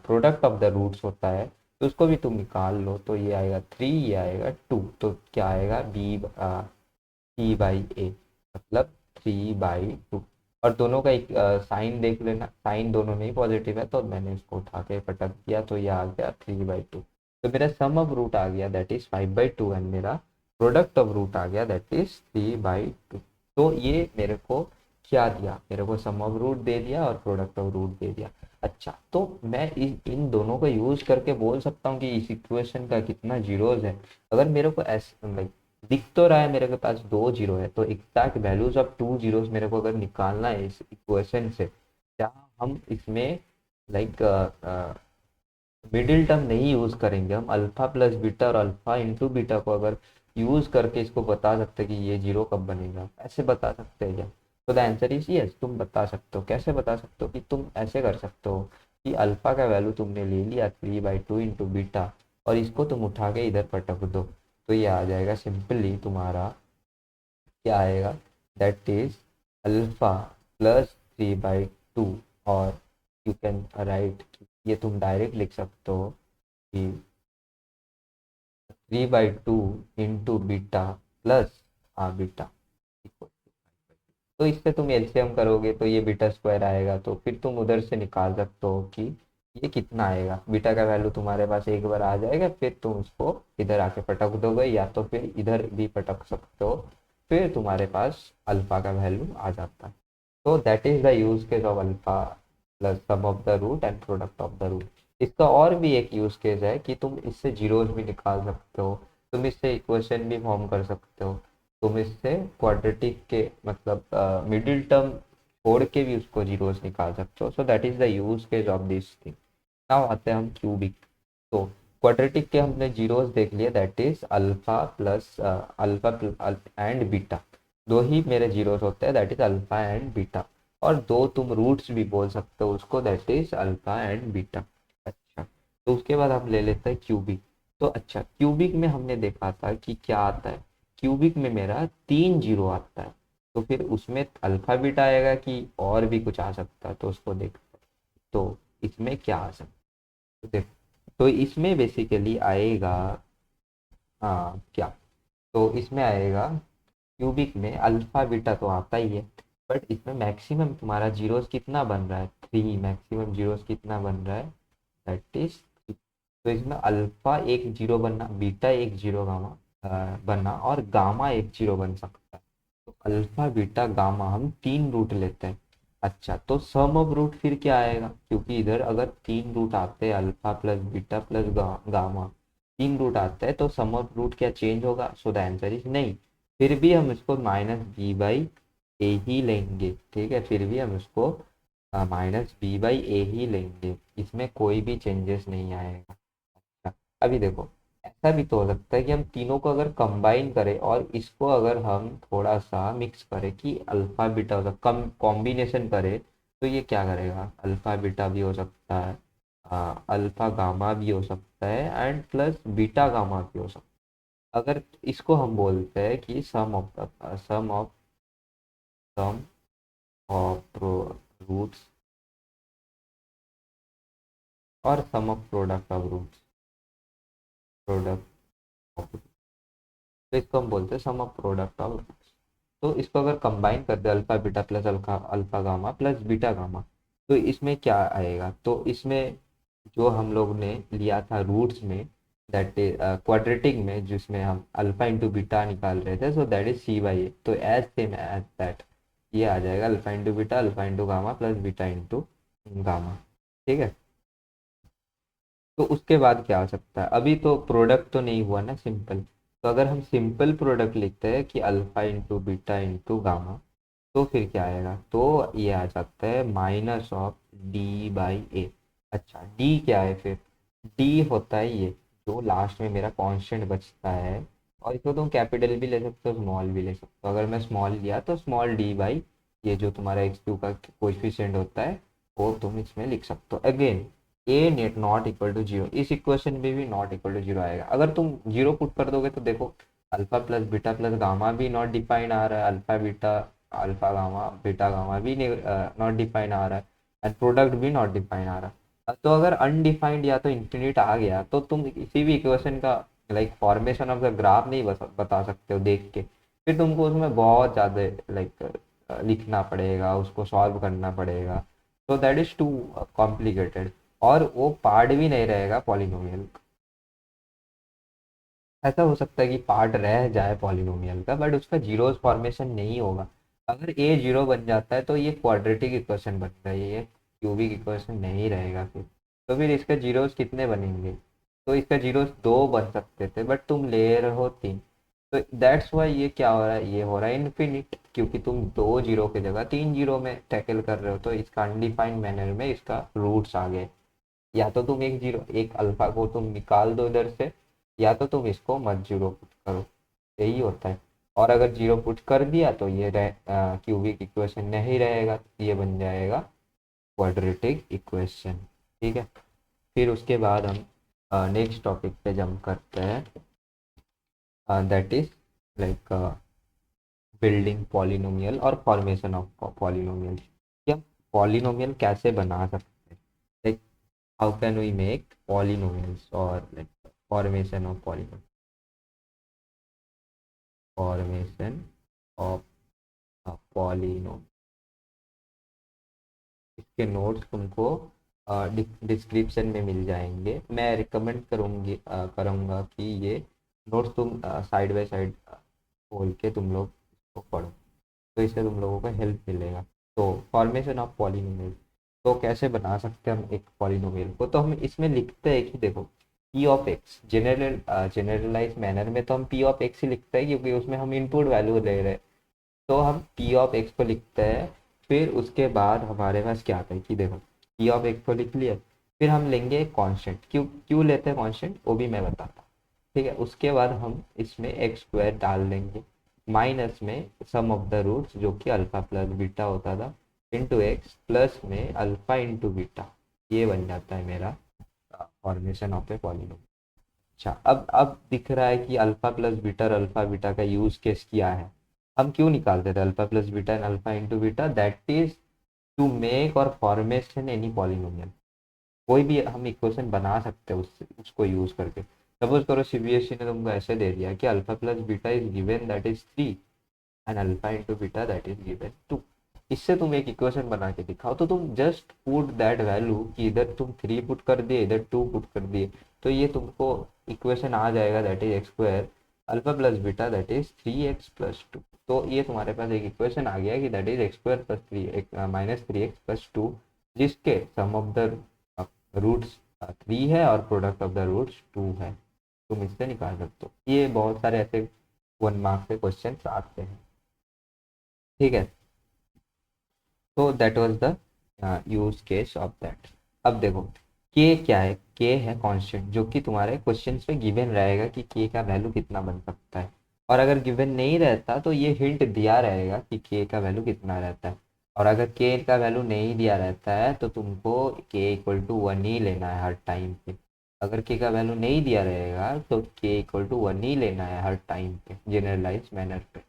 product of the roots होता है, तो उसको भी तुम निकाल लो, तो ये आएगा 3, ये आएगा 2, तो क्या आएगा बी सी बाई ए। मतलब 3/2। और दोनों का एक साइन देख लेना, साइन दोनों में ही पॉजिटिव है, तो मैंने इसको उठा के पटक दिया तो ये आ गया 3/2। तो मेरा सम ऑफ रूट आ गया दैट इज 5/2 एंड मेरा प्रोडक्ट ऑफ रूट आ गया दैट इज 3/2। तो ये मेरे को क्या दिया, मेरे को सम ऑफ रूट दे दिया और प्रोडक्ट ऑफ रूट दे दिया। अच्छा, तो मैं इन दोनों का यूज करके बोल सकता हूँ कि इस इक्वेशन का कितना जीरोज है। अगर मेरे को ऐसे लाइक दिख तो रहा है मेरे के पास 2 जीरो है, तो एग्जैक्ट वैल्यूज ऑफ 2 जीरोस मेरे को अगर निकालना है इस इक्वेशन से, क्या हम इसमें लाइक मिडिल टर्म नहीं यूज करेंगे, हम अल्फा प्लस बीटा और अल्फा इंटू बीटा को अगर यूज करके इसको बता सकते हैं कि ये जीरो कब बनेगा, ऐसे बता सकते हैं क्या? तो द आंसर इज यस, तुम बता सकते हो। कैसे बता सकते हो? कि तुम ऐसे कर सकते हो कि अल्फा का वैल्यू तुमने ले लिया 3/2 इंटू बीटा, और इसको तुम उठा के इधर पटक दो, तो ये आ जाएगा सिंपली तुम्हारा क्या आएगा, दैट इज अल्फा प्लस 3/2। और यू कैन राइट, ये तुम डायरेक्ट लिख सकते हो कि 3/2 into beta plus beta equal. तो इससे तुम एलसीएम करोगे तो ये बीटा स्क्वायर आएगा, तो फिर तुम उधर से निकाल सकते हो कि ये कितना आएगा। बीटा का वैल्यू तुम्हारे पास एक बार आ जाएगा, फिर तुम उसको इधर आके पटक दोगे, या तो फिर इधर भी पटक सकते हो, फिर तुम्हारे पास अल्फा का वैल्यू आ जाता है। तो that is the use case of alpha plus sum of the root and product of the root. इसका और भी एक यूज केस है कि तुम इससे जीरोस भी निकाल सकते हो, तुम इससे इक्वेशन भी फॉर्म कर सकते हो, तुम इससे क्वाड्रेटिक के मतलब मिडिल टर्म छोड़ के भी उसको जीरोस निकाल सकते हो। सो that is the use case of this thing. Now आते हैं हम क्यूबिक। तो क्वाड्रेटिक के हमने जीरोस देख लिया, that is alpha plus alpha and beta. दो ही मेरे जीरोस होते हैं, that is alpha and beta. और दो तुम रूट्स भी बोल सकते हो उसको, that is alpha and beta. अच्छा, तो उसके बाद हम ले लेते हैं क्यूबिक। तो अच्छा, क्यूबिक में हमने देखा था कि क्या आता है, क्यूबिक में मेरा 3 जीरो आता है। तो फिर उसमें अल्फा बीटा आएगा कि और भी कुछ आ सकता है, तो उसको देख। तो इसमें क्या आ सकता है, तो देख, तो इसमें बेसिकली आएगा हाँ क्या, तो इसमें आएगा क्यूबिक में अल्फा बीटा तो आता ही है, बट इसमें मैक्सिमम तुम्हारा जीरोस कितना बन रहा है, 3। मैक्सिमम जीरोस कितना बन रहा है, दैट इज। तो इसमें अल्फा एक जीरो बनना, बीटा एक जीरो गामा बनना, और गामा एक जीरो बन सकता है। तो अल्फा बीटा गामा हम 3 रूट लेते हैं। अच्छा, तो सम ऑफ रूट फिर क्या आएगा, क्योंकि इधर अगर 3 रूट आते हैं, alpha plus beta plus gamma 3 root आते हैं, तो सम ऑफ रूट क्या चेंज होगा? सो द आंसर इज नहीं। फिर भी हम इसको -b/a ही लेंगे, ठीक है, फिर भी हम इसको -b/a ही लेंगे, इसमें कोई भी चेंजेस नहीं आएगा। अच्छा, अभी देखो, ऐसा भी तो हो सकता है कि हम तीनों को अगर कंबाइन करें और इसको अगर हम थोड़ा सा मिक्स करें कि अल्फा बीटा हो, कम कॉम्बिनेशन करें, तो ये क्या करेगा, अल्फा बीटा भी हो सकता है, अल्फा गामा भी हो सकता है, एंड प्लस बीटा गामा भी हो सकता है। अगर इसको हम बोलते हैं कि सम ऑफ रूट्स और sum of product of roots, product of, तो इसको हम बोलते हैं sum of product of roots. तो इसको अगर कंबाइन कर दे, alpha beta plus alpha alpha gamma plus beta gamma, तो इसमें क्या आएगा, तो इसमें जो हम लोग ने लिया था रूट्स में, दैट इज क्वाड्रेटिक में, जिसमें हम अल्फा इंटू बीटा निकाल रहे थे, सो दैट इज c/a। तो एज सेम एज दैट ये आ जाएगा alpha into beta alpha into gamma plus beta into gamma, ठीक है। तो उसके बाद क्या हो सकता है, अभी तो प्रोडक्ट तो नहीं हुआ ना सिंपल, तो अगर हम सिंपल प्रोडक्ट लिखते हैं कि alpha into beta into gamma, तो फिर क्या आएगा, तो ये आ जाता है -d/a। अच्छा, डी क्या है फिर, डी होता है ये जो लास्ट में मेरा कांस्टेंट बचता है, और इसको तुम कैपिटल भी ले सकते हो, स्मॉल भी ले सकते हो। अगर मैं स्मॉल लिया तो स्मॉल d/, ये जो तुम्हारा x2 का कोएफिशिएंट होता है, वो तुम इसमें लिख सकते हो। Again a net not equal to zero, इस इक्वेशन में भी नॉट इक्वल टू जीरो आएगा। अगर तुम जीरो पुट कर दोगे तो देखो, alpha plus beta plus gamma भी नॉट डिफाइन आ रहा है, alpha beta alpha gamma beta gamma भी नॉट डिफाइन आ रहा है, एंड प्रोडक्ट भी नॉट डिफाइन आ रहा है। तो अगर अनडिफाइंड या तो इंफिनिट आ गया, तो तुम किसी भी इक्वेशन का like formation of the graph नहीं बता सकते हो देख के, फिर तुमको उसमें बहुत ज़्यादा लाइक लिखना पड़ेगा, उसको सॉल्व करना पड़ेगा, तो दैट इज टू कॉम्प्लिकेटेड। और वो पार्ट भी नहीं रहेगा पॉलिनोमियल। ऐसा हो सकता है कि पार्ट रह जाए पॉलिनोमियल का, बट उसका जीरोस फॉर्मेशन नहीं होगा। अगर ए जीरो बन जाता है तो ये क्वाड्रेटिक इक्वेशन बन गई, ये क्यूबिक इक्वेशन नहीं रहेगा फिर। तो फिर इसके जीरोस कितने बनेंगे? तो इसका जीरोस दो बन सकते थे, बट तुम ले रहे हो तीन। तो दैट्स वाई ये क्या हो रहा है, ये हो रहा है इन्फिनिट, क्योंकि तुम दो जीरो की जगह तीन जीरो में टैकल कर रहे हो। तो इसका अनडिफाइंड मैनर में इसका रूट्स आ गए। या तो तुम एक जीरो, एक अल्फा को तुम निकाल दो इधर से, या तो तुम इसको मत जीरो पुट करो। यही होता है। और अगर जीरो पुट कर दिया तो ये क्यूबिक इक्वेशन नहीं रहेगा, तो ये बन जाएगा क्वाड्रेटिक इक्वेशन। ठीक है। फिर उसके बाद हम नेक्स्ट टॉपिक पे जंप करते हैं, that is like building polynomial और फॉर्मेशन ऑफ पॉलिनोमियल, कि हम पॉलिनोमियल कैसे बना सकते हैं, like how can we make polynomials, और like formation of polynomial, formation of polynomial. इसके नोट्स तुमको डिस्क्रिप्शन में मिल जाएंगे। मैं रिकमेंड करूँगा कि ये नोट्स तुम साइड बाय साइड खोल के तुम लोग इसको पढ़ो, तो इससे तुम लोगों को हेल्प मिलेगा। तो फॉर्मेशन ऑफ पॉलिनोमियल, तो कैसे बना सकते हैं हम एक पॉलिनोमियल को? तो हम इसमें लिखते हैं कि देखो, p of x, generalize manner में तो हम पी ऑफ एक्स ही लिखते हैं, क्योंकि उसमें हम इनपुट वैल्यू ले रहे हैं। तो हम पी ऑफ एक्स को लिखते हैं। फिर उसके बाद हमारे पास क्या आता है कि देखो, पी ऑफ एक्स को लिख लिया। फिर हम लेंगे कांस्टेंट, क्यों क्यों लेते हैं कांस्टेंट वो भी मैं बताता हूँ। ठीक है। उसके बाद हम इसमें एक्स स्क्वायर डाल देंगे, माइनस में सम ऑफ द रूट्स जो कि अल्फा प्लस बीटा होता था, इंटू एक्स, प्लस में अल्फा इंटू बीटा। ये बन जाता है मेरा फॉर्मेशन ऑफ ए पॉलिनोमियल। अच्छा, अब दिख रहा है कि अल्फा प्लस बीटा और अल्फा बीटा का यूज केस क्या है। हम क्यों निकालते थे alpha plus beta and alpha into beta? That is to make और फॉर्मेशन एनी पॉलिनोमियल। कोई भी हम इक्वेशन बना सकते हैं उससे, उसको यूज करके। सपोज करो सीबीएसई ने तुमको ऐसे दे दिया कि alpha plus beta is given that is 3 and alpha into beta that is given 2। इससे तुम एक इक्वेशन बना के दिखाओ, तो तुम जस्ट पुट दैट वैल्यू कि इधर तुम 3 पुट कर दिए, इधर 2 पुट कर दिए, तो ये तुमको इक्वेशन आ जाएगा, that is x square alpha plus beta that is 3x plus 2। तो ये तुम्हारे पास एक इक्वेशन आ गया कि that is x square plus minus 3x plus 2, जिसके सम ऑफ द रूट्स 3 है और प्रोडक्ट ऑफ द रूट्स 2 है। तुम इससे निकाल सकते हो। ये बहुत सारे ऐसे 1 मार्क के क्वेश्चन आते हैं। ठीक है। तो that was the use case of that. अब देखो, के क्या है? के है कांस्टेंट, जो कि तुम्हारे क्वेश्चंस में गिवन रहेगा कि के का वैल्यू कितना बन सकता है। और अगर गिवन नहीं रहता तो ये हिंट दिया रहेगा कि के का वैल्यू कितना रहता है। और अगर के का वैल्यू नहीं दिया रहता है तो तुमको के इक्वल टू 1 ही लेना है हर टाइम पे। अगर के का वैल्यू नहीं दिया रहेगा तो के इक्वल टू 1 ही लेना है हर टाइम पे, जनरलाइज मैनर पे।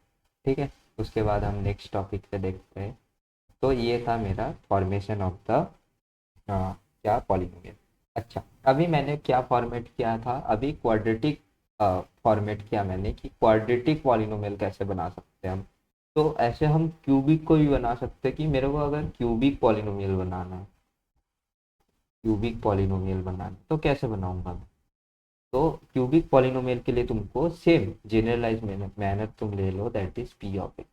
ठीक है। उसके बाद हम नेक्स्ट टॉपिक पे देखते हैं। तो ये था मेरा फॉर्मेशन ऑफ द क्या पॉलिनोमियल। अच्छा, अभी मैंने क्या फॉर्मेट किया था? अभी क्वाड्रेटिक फॉर्मेट किया मैंने कि क्वाड्रेटिक पॉलिनोमियल कैसे बना सकते हैं हम। तो ऐसे हम क्यूबिक को भी बना सकते हैं, कि मेरे को अगर क्यूबिक पॉलिनोमियल बनाना है, क्यूबिक पॉलिनोमियल बनाना है, तो कैसे बनाऊंगा मैं? तो क्यूबिक पॉलिनोमियल के लिए तुमको सेम जनरलाइज मैनर तुम ले लो, that is p of x.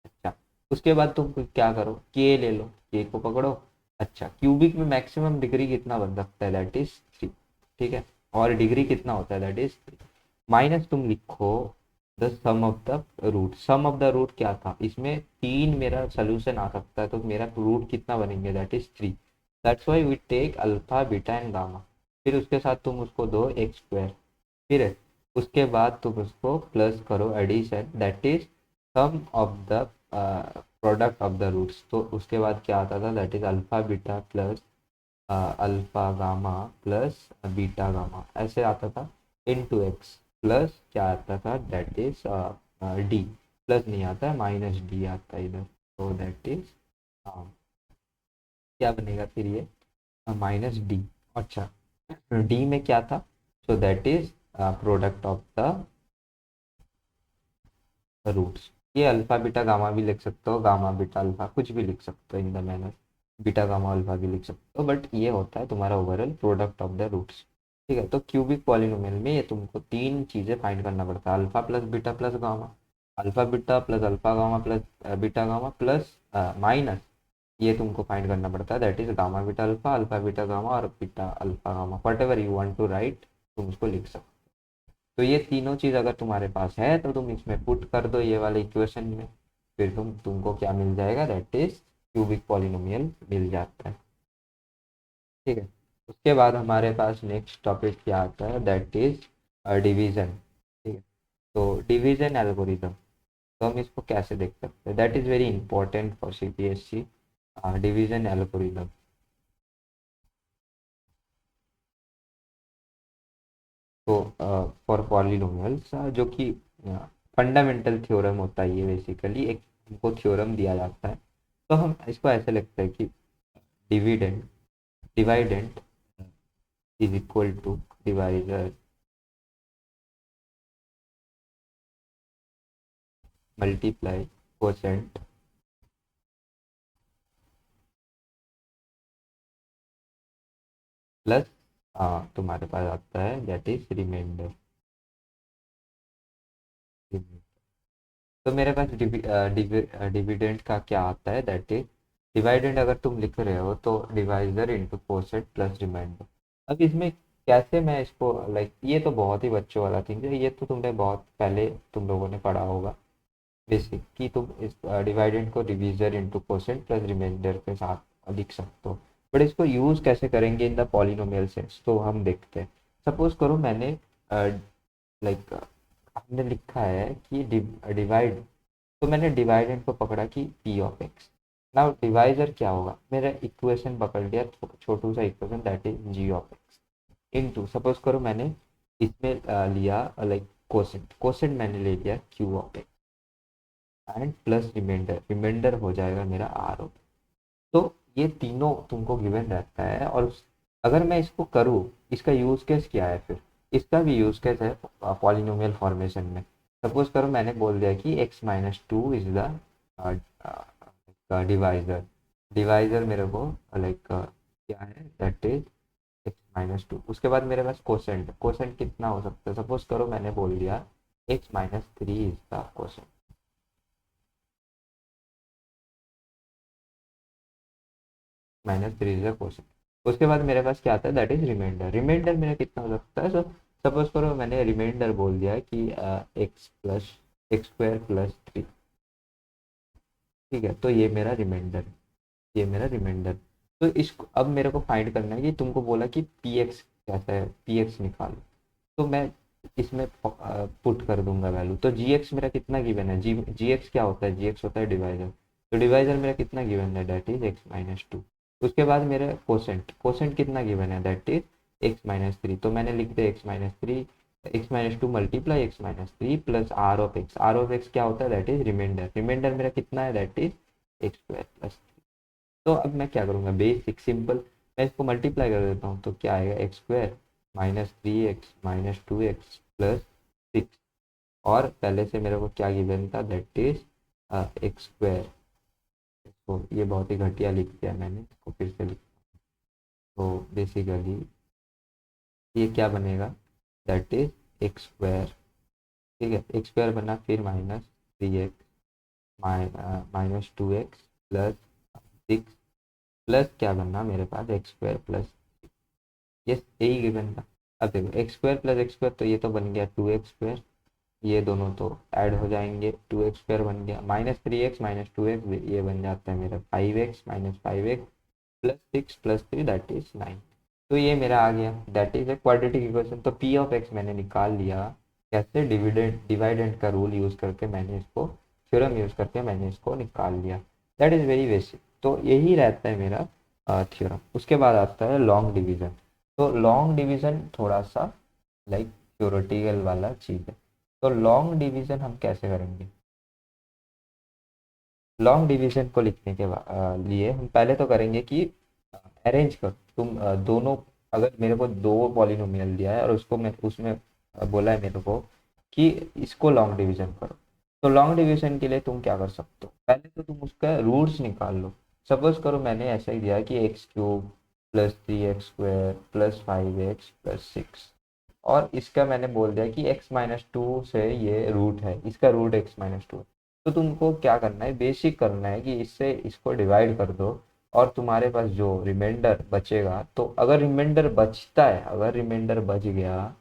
अच्छा, उसके बाद तुम क्या करो, के ले लो, के को पकड़ो। अच्छा, क्यूबिक में मैक्सिमम डिग्री कितना बन सकता है? That is 3। ठीक है। और डिग्री कितना होता है? That is 3। माइनस तुम लिखो the sum of the root. Sum of the root क्या था इसमें? 3 मेरा सोल्यूशन आ सकता है, तो मेरा रूट कितना बनेंगे? That is 3। That's why we take alpha beta and gamma. फिर उसके साथ तुम उसको दो एक्स स्क्वायर। फिर उसके बाद तुम उसको प्लस करो, addition, that is sum of the product of the roots. तो उसके बाद क्या आता था? That is alpha beta plus alpha gamma plus beta gamma, ऐसे आता था, इन टू एक्स। प्लस क्या आता था? That is D. प्लस नहीं आता है, माइनस डी आता है इधर। तो दैट इज क्या बनेगा फिर ये? Minus D. अच्छा, डी में क्या था? So that is product of the roots. ये अल्फा बीटा गामा भी लिख सकते हो, गामा बीटा अल्फा कुछ भी लिख सकते हो in the manner, beta gamma alpha भी लिख सकते हो, बट ये होता है तुम्हारा overall product of the roots. ठीक है, तो क्यूबिक पॉलिनोमियल में ये तुमको तीन चीज़ें फाइंड करना पड़ता है, alpha plus beta plus gamma, alpha beta plus alpha gamma plus beta gamma plus minus ये तुमको फाइंड करना पड़ता है, that is gamma beta alpha beta gamma और beta alpha gamma, whatever you want to write तुम उसको लिख सकते हो। तो ये तीनों चीज़ अगर तुम्हारे पास है तो तुम इसमें पुट कर दो ये वाले इक्वेशन में, फिर तुमको क्या मिल जाएगा, दैट इज क्यूबिक पॉलिनोमियल मिल जाता है। ठीक है, उसके बाद हमारे पास नेक्स्ट टॉपिक क्या आता है, दैट इज डिवीजन। ठीक है, तो डिवीजन एल्गोरिदम, तो हम इसको कैसे देख सकते हैं, that is very important for CPSC, division algorithm. तो फॉर पॉलिनोमियल्स जो कि फंडामेंटल थ्योरम होता है, ये बेसिकली एक हमको थ्योरम दिया जाता है, तो हम इसको ऐसे लिखते हैं कि dividend dividend is equal to divisor multiply quotient plus तुम्हारे पास आता है दैट इज रिमाइंडर। तो मेरे पास डिविडेंड का क्या आता है, दैट इज डिवाइडेंड अगर तुम लिख रहे हो तो divisor into quotient plus remainder. अब इसमें कैसे मैं इसको लाइक, ये तो बहुत ही बच्चों वाला थिंग है, ये तो तुमने बहुत पहले तुम लोगों ने पढ़ा होगा बेसिक, कि तुम इस डिवाइडेंड को divisor into quotient plus remainder के साथ लिख सकते हो, बट इसको यूज़ कैसे करेंगे इन द पॉलिनोमियल सेंस, तो हम देखते हैं। सपोज करो मैंने लाइक हमने लिखा है कि डिवाइड, तो मैंने डिवाइडेंड को पकड़ा कि p of x. Now divisor क्या होगा, मेरा इक्वेशन पकड़ लिया, छोटू सा equation that is g of x into, suppose करो मैंने इसमें लिया लाइक कोसेंट, कोसेंट मैंने ले लिया q of x and plus remainder, remainder हो जाएगा मेरा आर ऑफ। तो ये तीनों तुमको गिवन रहता है, और अगर मैं इसको करूँ, इसका यूज केस क्या है फिर, इसका भी यूज केस है पॉलिनोमियल फॉर्मेशन में। सपोज करो मैंने बोल दिया कि x-2 is the divisor, divisor मेरे को लाइक क्या है, दैट इज x-2। उसके बाद मेरे पास कोसेंट, कोसेंट कितना हो सकता है, सपोज करो मैंने बोल दिया x-3 is the quotient, -3 is the quotient. उसके बाद मेरे पास क्या आता है, दैट इज रिमाइंडर, रिमाइंडर मेरा कितना हो सकता है, सो सपोज करो मैंने रिमाइंडर बोल दिया कि x+x² + 3। ठीक है, तो ये मेरा रिमाइंडर, ये मेरा रिमाइंडर। तो इसको अब मेरे को फाइंड करना है कि तुमको बोला कि पी एक्स कैसा है, पी एक्स निकालो, तो मैं इसमें पुट कर दूंगा वैल्यू, तो जी एक्स मेरा कितना गिवन है, जी एक्स क्या होता है, जी एक्स होता है डिवाइजर, तो डिवाइजर मेरा कितना गिवन है, दैट इज x-2। उसके बाद मेरा कोसेंट, कोसेंट कितना गिवन है, दैट इज x-3, तो मैंने लिख दिया x-3, x-2 multiply x-3 plus r of x, r of x क्या होता है, दैट इज रिमाइंडर, रिमाइंडर मेरा कितना है, दैट इज x² + 3। तो अब मैं क्या करूँगा, बेसिक सिंपल, मैं इसको मल्टीप्लाई कर देता हूँ, तो क्या आएगा, x² -3x -2x + 6, और पहले से मेरे को क्या गिवन था, दैट इज x²। तो ये बहुत ही घटिया लिख दिया मैंने, इसको फिर से लिख, तो बेसिकली ये क्या बनेगा, दैट इज x²। ठीक है, x² बना, फिर -3x -2x + 6 प्लस क्या बनना मेरे पास, x² + ये यही गिवन था। अब देखो x² + x², तो ये तो बन गया 2x², ये दोनों तो ऐड हो जाएंगे, 2x² बन गया, -3x -2x ये बन जाता है मेरा 5x -5x + 6 + 3 दैट इज 9। तो ये मेरा आ गया, that is a quadratic equation. तो पी ऑफ एक्स मैंने निकाल लिया, कैसे, डिवाइडेंड का रूल यूज करके मैंने इसको, थ्योरम यूज करके मैंने इसको निकाल लिया, दैट इज वेरी बेसिक। तो यही रहता है मेरा थ्योरम। उसके बाद आता है लॉन्ग डिवीजन। तो लॉन्ग डिवीजन थोड़ा सा लाइक थ्योरेटिकल वाला चीज़ है। तो लॉन्ग डिवीजन हम कैसे करेंगे, लॉन्ग डिवीजन को लिखने के लिए हम पहले तो करेंगे कि अरेंज कर, तुम दोनों, अगर मेरे को दो पॉलिनोमियल दिया है और उसको मैं उसमें बोला है मेरे को कि इसको लॉन्ग डिवीजन करो, तो लॉन्ग डिवीजन के लिए तुम क्या कर सकते हो, पहले तो तुम उसका रूट्स निकाल लो। सपोज करो मैंने ऐसा ही दिया कि x cube plus 3x² plus 5x plus 6, और इसका मैंने बोल दिया कि x-2 से ये रूट है, इसका रूट x-2 है। तो तुमको क्या करना है, बेसिक करना है कि इससे इसको डिवाइड कर दो, और तुम्हारे पास जो रिमाइंडर बचेगा, तो अगर रिमाइंडर बचता है, अगर रिमाइंडर बच गया,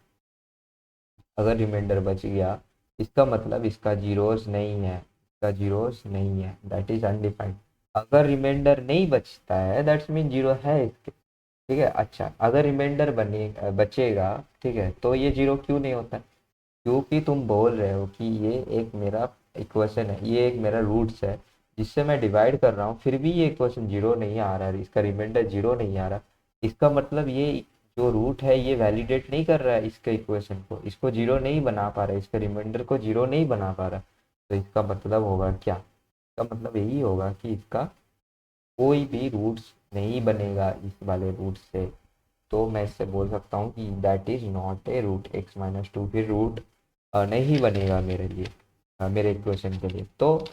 अगर रिमाइंडर बच गया, इसका मतलब इसका जीरोस नहीं है, इसका जीरोस नहीं है, दैट इज अनडिफाइंड। अगर रिमाइंडर नहीं बचता है दैट्स मीन जीरो है इसके। ठीक है, अच्छा अगर रिमाइंडर बने बचेगा, ठीक है, तो ये जीरो क्यों नहीं होता, क्योंकि तुम बोल रहे हो कि ये एक मेरा इक्वेशन है, ये एक मेरा रूट्स है जिससे मैं डिवाइड कर रहा हूँ, फिर भी ये इक्वेशन जीरो नहीं आ रहा है, इसका रिमाइंडर जीरो नहीं आ रहा। इसका मतलब ये जो रूट है ये वैलिडेट नहीं कर रहा है इसके इक्वेशन को, इसको जीरो नहीं बना पा रहा है, इसके रिमाइंडर को जीरो नहीं बना पा रहा। तो इसका मतलब होगा क्या, इसका मतलब यही होगा कि इसका कोई भी रूट्स नहीं बनेगा इस वाले रूट से। तो मैं इससे बोल सकता हूँ कि that is not a root x-2, फिर रूट नहीं बनेगा मेरे लिए, मेरे इक्वेशन के लिए। तो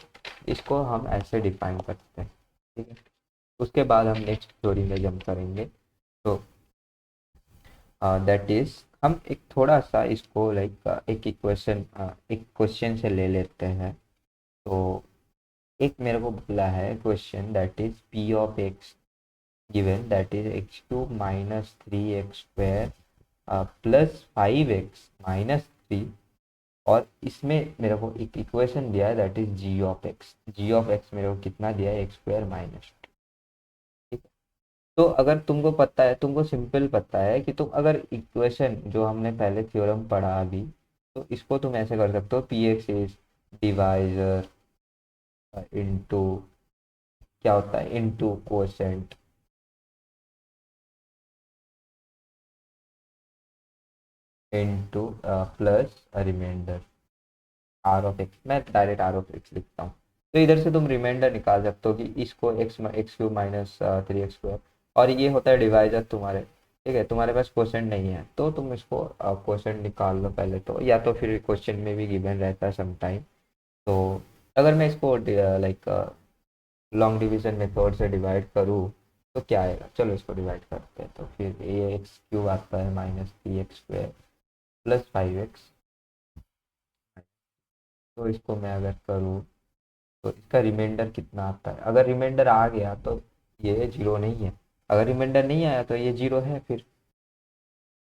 इसको हम ऐसे डिफाइन करते हैं। ठीक है, उसके बाद हम नेक्स्ट थ्योरी में जंप करेंगे। तो दैट इज हम एक थोड़ा सा इसको लाइक एक क्वेश्चन से ले लेते हैं। तो एक मेरे को बोला है question, that is p of x given, that is x³ minus 3x² plus 5x-3, और इसमें मेरे को एक इक्वेशन दिया है that is g of x मेरे को कितना दिया है, x²-2। ठीक है, तो अगर तुमको पता है, तुमको सिंपल पता है कि तुम अगर इक्वेशन जो हमने पहले थ्योरम पढ़ा अभी, तो इसको तुम ऐसे कर सकते हो, p x is divisor into क्या होता है, into quotient into plus remainder r of x, मैं डायरेक्ट r ऑफ x लिखता हूँ। तो इधर से तुम रिमाइंडर निकाल सकते हो कि इसको x³ माइनस 3x², और ये होता है डिवाइजर तुम्हारे। ठीक है, तुम्हारे पास क्वेश्चन नहीं है तो तुम इसको क्वेश्चन निकाल लो पहले तो, या तो फिर क्वेश्चन में भी गिवन रहता है समटाइम। तो अगर मैं इसको लाइक लॉन्ग डिवीजन मेथड से डिवाइड करूँ तो क्या आएगा, चलो इसको डिवाइड करते हैं। तो फिर ये x³ आता है माइनस 3x² प्लस 5x। तो इसको मैं अगर करूँ तो इसका रिमाइंडर कितना आता है, अगर रिमाइंडर आ गया तो ये जीरो नहीं है, अगर रिमाइंडर नहीं आया तो ये जीरो है फिर।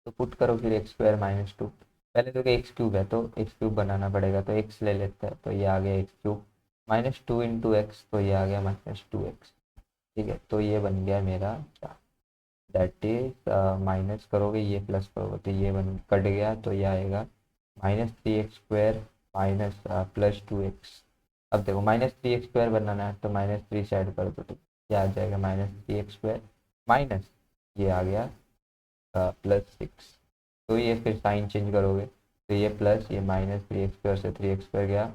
तो पुट करो फिर x²-2, पहले तो x³ है तो x³ बनाना पड़ेगा, तो x ले लेते हैं, तो ये आ गया x³ माइनस 2 × x, तो ये आ गया -2x। ठीक है, तो ये बन गया मेरा क्या, दैट इज माइनस करोगे ये प्लस करोगे तो ये बन कट गया, तो ये आएगा -3x² माइनस +2x। अब देखो -3x² बनाना है तो -3 से ऐड कर दो, तो क्या आ जाएगा, -3x² माइनस ये आ गया +6। तो ये फिर साइन चेंज करोगे तो ये प्लस, ये -3x² से 3x² गया,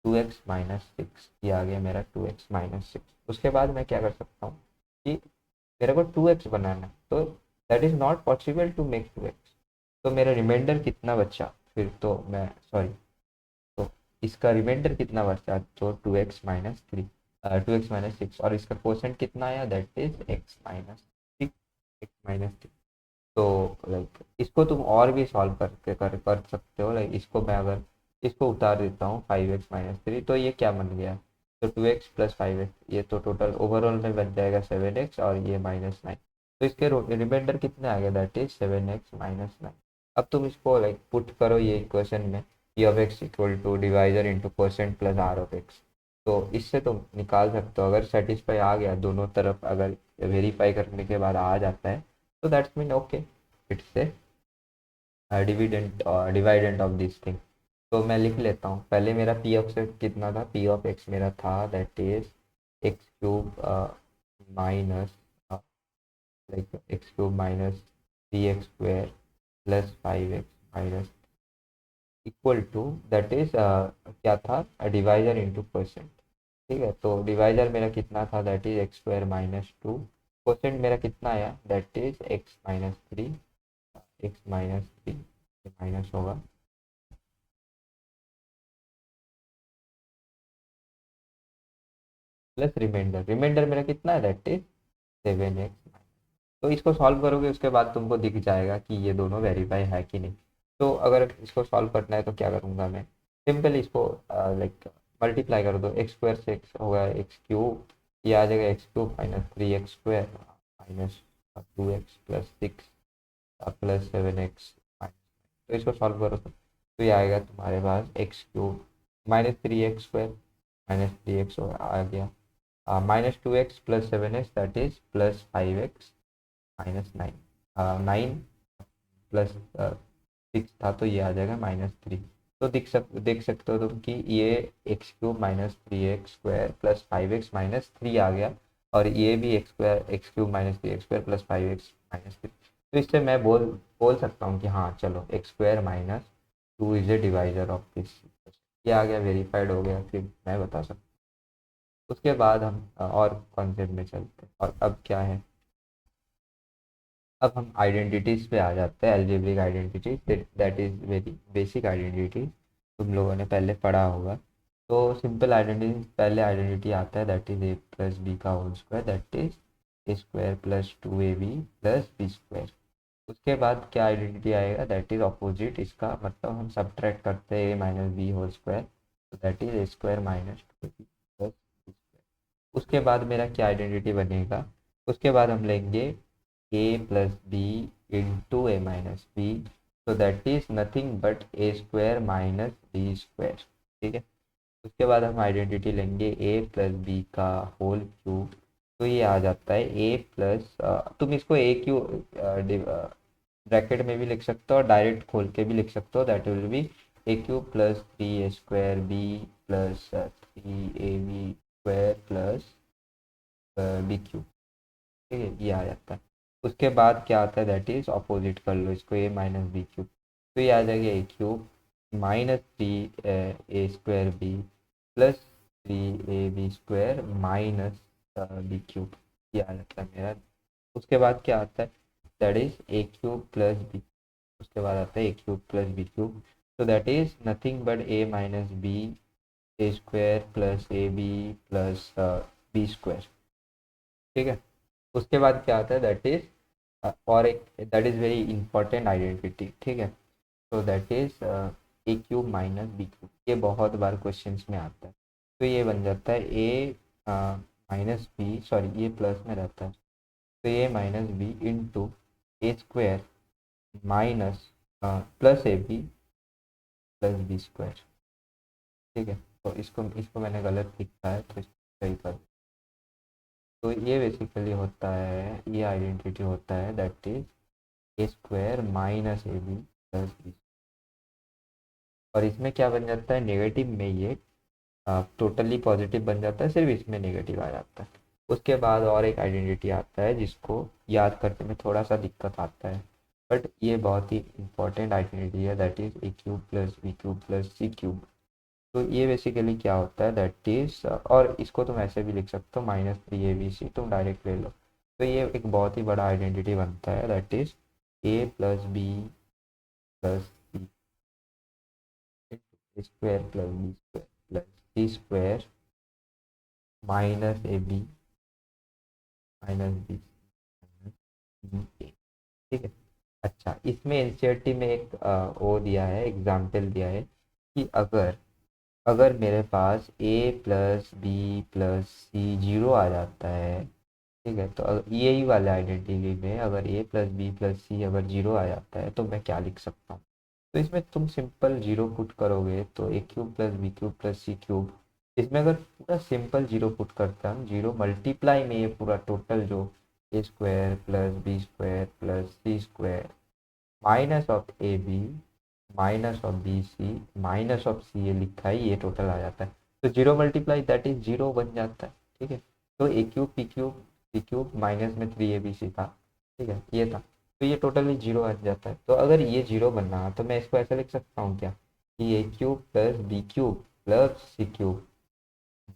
2x-6, ये आ गया मेरा 2x-6। उसके बाद मैं क्या कर सकता हूँ कि मेरे को 2x बनाना है, तो that is not possible to make 2x। तो मेरा रिमाइंडर कितना बचा फिर, तो मैं सॉरी, तो इसका रिमाइंडर कितना बचा, तो 2x-6, और इसका क्वोशेंट कितना आया, दैट इज x-3। तो लाइक इसको तुम और भी सॉल्व करके कर सकते हो, लाइक इसको मैं अगर इसको उतार देता हूँ 5x-3, तो ये क्या बन गया, तो 2x प्लस 5x, ये तो टोटल ओवरऑल में बन जाएगा 7x, और ये -9। तो इसके रिमाइंडर कितने आ गए, दैट इज 7x-9। अब तुम इसको लाइक पुट करो ये इक्वेशन में, p of x equal to divisor into quotient plus r of x। तो इससे तुम निकाल सकते हो, अगर सेटिस्फाई आ गया दोनों तरफ, अगर वेरीफाई करने के बाद आ जाता है, तो that's mean okay, it's a डिवाइडेंट of this thing. तो मैं लिख लेता हूँ, पहले मेरा पी ऑफ से कितना था, पी ऑफ एक्स मेरा था that is x³ minus like x³ minus 3x² plus 5x minus equal to, that is क्या था, डिवाइजर इंटू क्वोशेंट। ठीक है, तो डिवाइजर मेरा कितना था, दैट इज x²-2, क्वोशेंट मेरा कितना आया, that is x-3, x-3 minus होगा प्लस रिमाइंडर, रिमाइंडर मेरा कितना है, दैट इज 7x। तो इसको सॉल्व करोगे उसके बाद तुमको दिख जाएगा कि ये दोनों वेरीफाई है कि नहीं। तो अगर इसको सॉल्व करना है तो क्या करूँगा मैं, सिंपल इसको लाइक मल्टीप्लाई कर दो, एक्स स्क्वायर से एक्स होगा एक्स क्यूब, ये आ जाएगा x cube minus 3x² minus 2x plus 6 plus 7x। तो इसको सॉल्व करो तो ये आएगा तुम्हारे पास x cube minus 3x² minus 3x आ गया minus 2x plus 7x that is plus 5x minus 9, 9 plus 6 था तो ये आ जाएगा -3। तो देख सकते हो तुम कि ये x cube minus 3x² plus 5x minus 3 आ गया, और ये भी x cube minus 3x² plus 5x minus 3। तो इससे मैं बोल सकता हूँ कि हाँ चलो x square minus 2 is a divisor of this. ये आ गया, वेरीफाइड हो गया, फिर मैं बता सकता हूँ। उसके बाद हम और कॉन्सेप्ट में चलते हैं, और अब क्या है, अब हम आइडेंटिटीज पे आ जाते हैं, algebraic identity, that is very basic identity, तुम लोगों ने पहले पढ़ा होगा। तो सिंपल आइडेंटिटी, पहले आइडेंटिटी आता है that is a plus b का whole square, that is a square plus 2ab plus b square. उसके बाद क्या आइडेंटिटी आएगा, दैट इज अपोजिट इसका, मतलब हम सब्ट्रैक्ट करते हैं a minus b whole square, तो that is a square minus 2ab plus b square. उसके बाद मेरा क्या आइडेंटिटी बनेगा, उसके बाद हम लेंगे a plus b into a minus b, so that is nothing but a square minus b square। ठीक है, उसके बाद हम आइडेंटिटी लेंगे a प्लस बी का होल क्यूब, तो ये आ जाता है a प्लस, तुम इसको a क्यू ब्रैकेट में भी लिख सकते हो और डायरेक्ट खोल के भी लिख सकते हो, that will be a cube plus 3a² b plus 3ab² plus b cube. ठीक है, ये आ जाता है। उसके बाद क्या आता है, दैट इज अपोजिट कर लो इसको, ए माइनस बी क्यूब, तो ये आ जाएगा a cube minus 3a² b plus 3ab² minus b cube, ये आ जाता है मेरा। उसके बाद क्या आता है, that is a cube plus b, उसके बाद आता है a cube plus b cube, तो that is nothing but a minus b a square plus a b plus b square. ठीक है, उसके बाद क्या आता है, दैट इज और एक, that is very important identity. ठीक है, तो that is a cube minus b cube, ये बहुत बार क्वेश्चंस में आता है। तो ये बन जाता है ए माइनस बी, सॉरी ये प्लस में रहता है, तो a minus b into a square minus plus a b plus b square. ठीक है, तो इसको इसको मैंने गलत लिखा है तो इसको सही कर। तो ये बेसिकली होता है, ये आइडेंटिटी होता है that is a square minus a b plus b, और इसमें क्या बन जाता है, नेगेटिव में ये टोटली पॉजिटिव बन जाता है, सिर्फ इसमें नेगेटिव आ जाता है। उसके बाद और एक आइडेंटिटी आता है जिसको याद करने में थोड़ा सा दिक्कत आता है, बट ये बहुत ही इंपॉर्टेंट आइडेंटिटी है, that is a cube plus b cube plus c cube. तो ये बेसिकली क्या होता है, दैट इज, और इसको तुम ऐसे भी लिख सकते हो -3abc, तुम डायरेक्ट ले लो। तो ये एक बहुत ही बड़ा आइडेंटिटी बनता है, that is a plus b plus c square plus b square plus c square minus a b minus b a. ठीक है, अच्छा इसमें एनसीईआरटी में एक वो दिया है, एग्जाम्पल दिया है कि अगर अगर मेरे पास a plus b plus c zero आ जाता है, ठीक है, तो यही वाले आइडेंटिटी में अगर a प्लस बी प्लस सी अगर जीरो आ जाता है तो मैं क्या लिख सकता हूँ। तो इसमें तुम सिंपल जीरो पुट करोगे तो a cube plus b cube plus c cube, इसमें अगर पूरा सिंपल जीरो पुट करते हैं हम, जीरो मल्टीप्लाई में ये पूरा टोटल जो a square plus b square plus c square minus of a b minus of b c minus of c, ये लिखा है, ये टोटल आ जाता है। तो zero multiply that is zero बन जाता है। ठीक है, तो a cube p cube minus में 3abc था, ठीक है ये था, तो ये टोटली जीरो आ जाता है। तो अगर ये जीरो बनना तो मैं इसको ऐसा लिख सकता हूँ क्या, कि a cube plus b cube plus c cube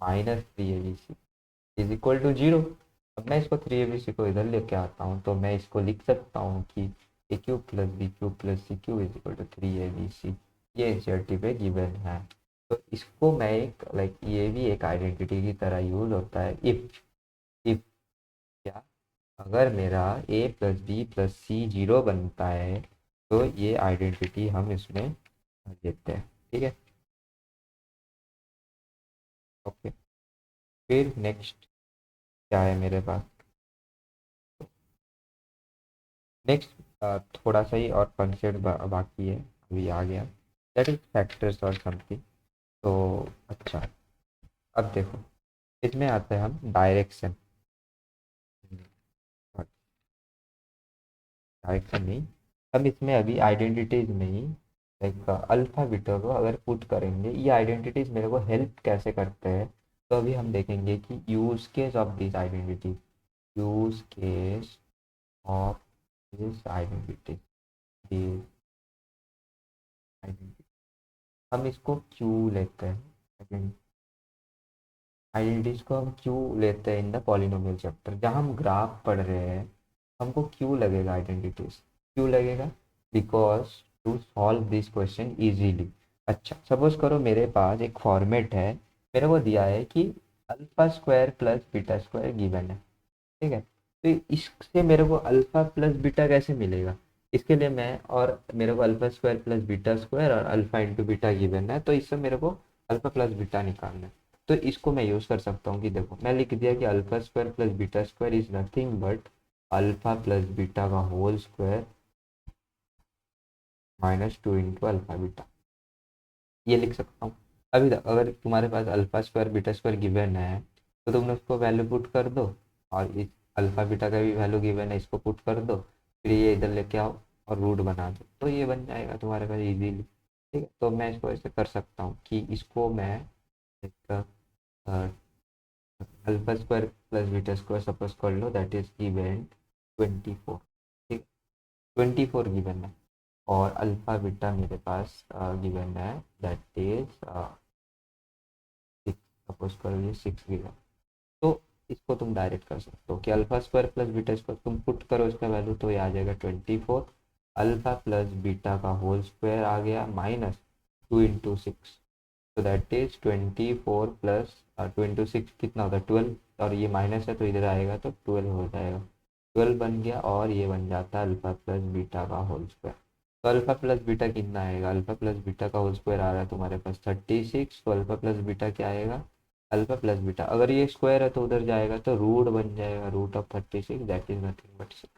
minus 3abc is equal to zero. अब मैं इसको 3abc को इधर लेके आता हूँ तो मैं इसको लिख सकता हूँ कि a cube plus b cube plus c cube is equal to 3abc। ये एनसीईआरटी पे गिवन है। तो इसको मैं एक लाइक ये भी एक आइडेंटिटी की तरह यूज होता है। इफ क्या, अगर मेरा ए plus b plus c zero बनता है तो ये आइडेंटिटी हम इसमें भर देते हैं। ठीक है, ओके। फिर नेक्स्ट क्या है मेरे पास, नेक्स्ट थोड़ा सा ही और कंसेप्ट बाकी है, अभी आ गया, दैट इज फैक्टर्स और समथिंग। तो अच्छा, अब देखो इसमें आता है हम डायरेक्शन। डायरेक्शन नहीं, हम इसमें अभी आइडेंटिटीज नहीं, लाइक अल्फा बीटा को अगर पुट करेंगे, ये आइडेंटिटीज मेरे को हेल्प कैसे करते हैं। तो अभी हम देखेंगे कि use case of this identity, use case of this identity, identity हम इसको क्यों लेते हैं, आइडेंटिटीज को हम क्यों लेते हैं इन द पॉलिनोमियल चैप्टर, जहाँ हम ग्राफ पढ़ रहे हैं हमको क्यों लगेगा आइडेंटिटीज, क्यों लगेगा, because to solve this question easily. अच्छा, सपोज करो मेरे पास एक फॉर्मेट है, मेरे को दिया है कि alpha square plus beta square given है। ठीक है, तो इससे मेरे को अल्फा प्लस बीटा कैसे मिलेगा, इसके लिए मैं, और मेरे को alpha square plus beta square और अल्फा इंटू बीटा गिवन है, तो इससे मेरे को अल्फा प्लस बीटा निकालना है। तो इसको मैं यूज़ कर सकता हूँ कि देखो मैं लिख दिया कि alpha square plus beta square is nothing but alpha plus beta का whole square minus two into alpha beta, ये लिख सकता हूँ। अभी अगर तुम्हारे पास alpha square beta square given है तो तुमने उसको वैल्यू पुट कर दो, और इस अल्फा बीटा का भी वैल्यू गिवन है, इसको पुट कर दो, फिर ये इधर लेके आओ और रूट बना दो, तो ये बन जाएगा तुम्हारे पास इजीली। ठीक है, तो मैं इसको ऐसे कर सकता हूँ कि इसको मैं एक alpha square plus beta square suppose कर लो, दैट इज गिवन 24। ठीक, 24 गिवन है, और अल्फा बीटा मेरे पास गिवन है, दैट इज 6, सपोज करो ये 6 गिवन। तो इसको तुम डायरेक्ट कर सकते हो कि alpha square plus beta square तुम पुट करो इसका वैल्यू, तो ये आ जाएगा 24, अल्फा प्लस बीटा का होल स्क्वायर आ गया माइनस 2 इंटू 6, तो दैट इज 24 प्लस 2 इंटू 6 कितना होता है 12, और ये माइनस है तो इधर आएगा तो 12 हो जाएगा, 12 बन गया, और ये बन जाता है अल्फा प्लस बीटा का होल स्क्वायर। तो अल्फा प्लस बीटा कितना आएगा, अल्फा प्लस बीटा का होल स्क्वायर आ रहा है तुम्हारे पास 36, तो अल्फा प्लस बीटा क्या आएगा, अल्फा प्लस बीटा अगर ये स्क्वायर है तो उधर जाएगा तो रूट बन जाएगा, root of 36, that is nothing but 6,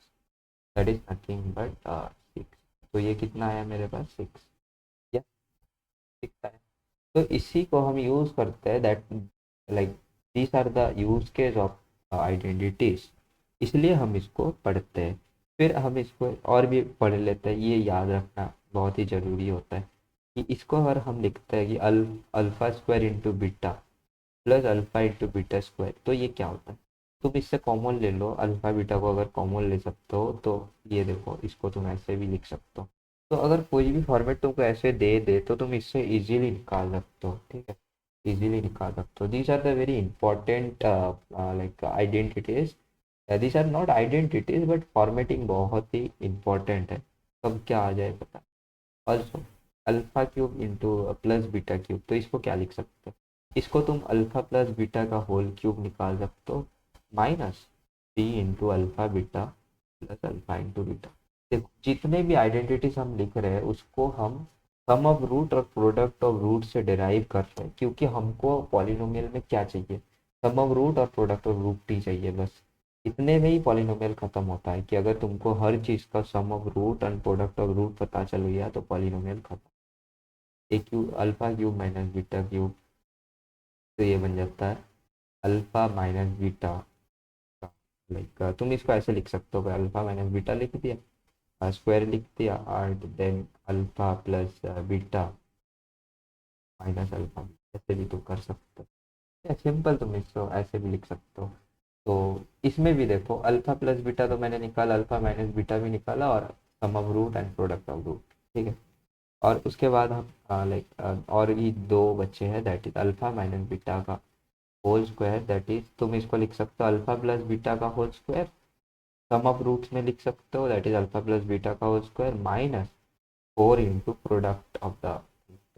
that is nothing but 6। तो ये कितना आया मेरे पास 6, या 6 आया। तो इसी को हम यूज करते हैं, that like these are the use case of identities, इसलिए हम इसको पढ़ते हैं। फिर हम इसको और भी पढ़ लेते हैं, ये याद रखना बहुत ही ज़रूरी होता है कि इसको अगर हम लिखते हैं कि alpha square into beta plus alpha into beta square, तो ये क्या होता है, तुम इससे कॉमन ले लो, अल्फा बीटा को अगर कॉमन ले सकते हो तो ये देखो इसको तुम ऐसे भी लिख सकते हो। तो अगर कोई भी फॉर्मेट तुमको ऐसे दे दे तो तुम इससे इजीली निकाल सकते हो। ठीक है, इजीली निकाल सकते हो, these are the very important like identities, these are not identities but formatting बहुत ही इंपॉर्टेंट है। कब क्या आ जाए पता। Also alpha cube into plus beta cube, तो इसको क्या लिख सकते हो, इसको तुम अल्फा प्लस बीटा का होल क्यूब निकाल सकते हो, minus 3 into alpha beta plus alpha into beta. देखो जितने भी आइडेंटिटीज हम लिख रहे हैं उसको हम सम ऑफ रूट और प्रोडक्ट ऑफ रूट से डिराइव कर रहे हैं, क्योंकि हमको पॉलिनोमियल में क्या चाहिए, सम ऑफ रूट और प्रोडक्ट ऑफ रूट ही चाहिए बस। इतने में ही पॉलिनोमियल खत्म होता है कि अगर तुमको हर चीज़ का sum of root and product of root पता चल गया तो पॉलिनोमियल खत्म। A cube alpha cube minus beta cube, तो ये बन जाता है अल्फा माइनस बीटा का, लाइक तुम इसको ऐसे लिख सकते हो, अल्फा माइनस बीटा लिख दिया, स्क्वायर लिख दिया, और then alpha plus beta minus alpha, ऐसे भी तुम कर सकते हो, सिंपल तुम इसको ऐसे भी लिख सकते हो। तो इसमें भी देखो अल्फा प्लस बीटा तो मैंने निकाला, अल्फा माइनस बीटा भी निकाला, और sum of root and product of root. ठीक है, और उसके बाद हम लाइक और भी दो बच्चे हैं, that is alpha minus beta का होल स्क्वायर, दैट इज तुम इसको लिख सकते हो अल्फा प्लस बीटा का whole square, sum of roots में लिख सकते हो, that is alpha plus beta का whole square minus 4 into product of the,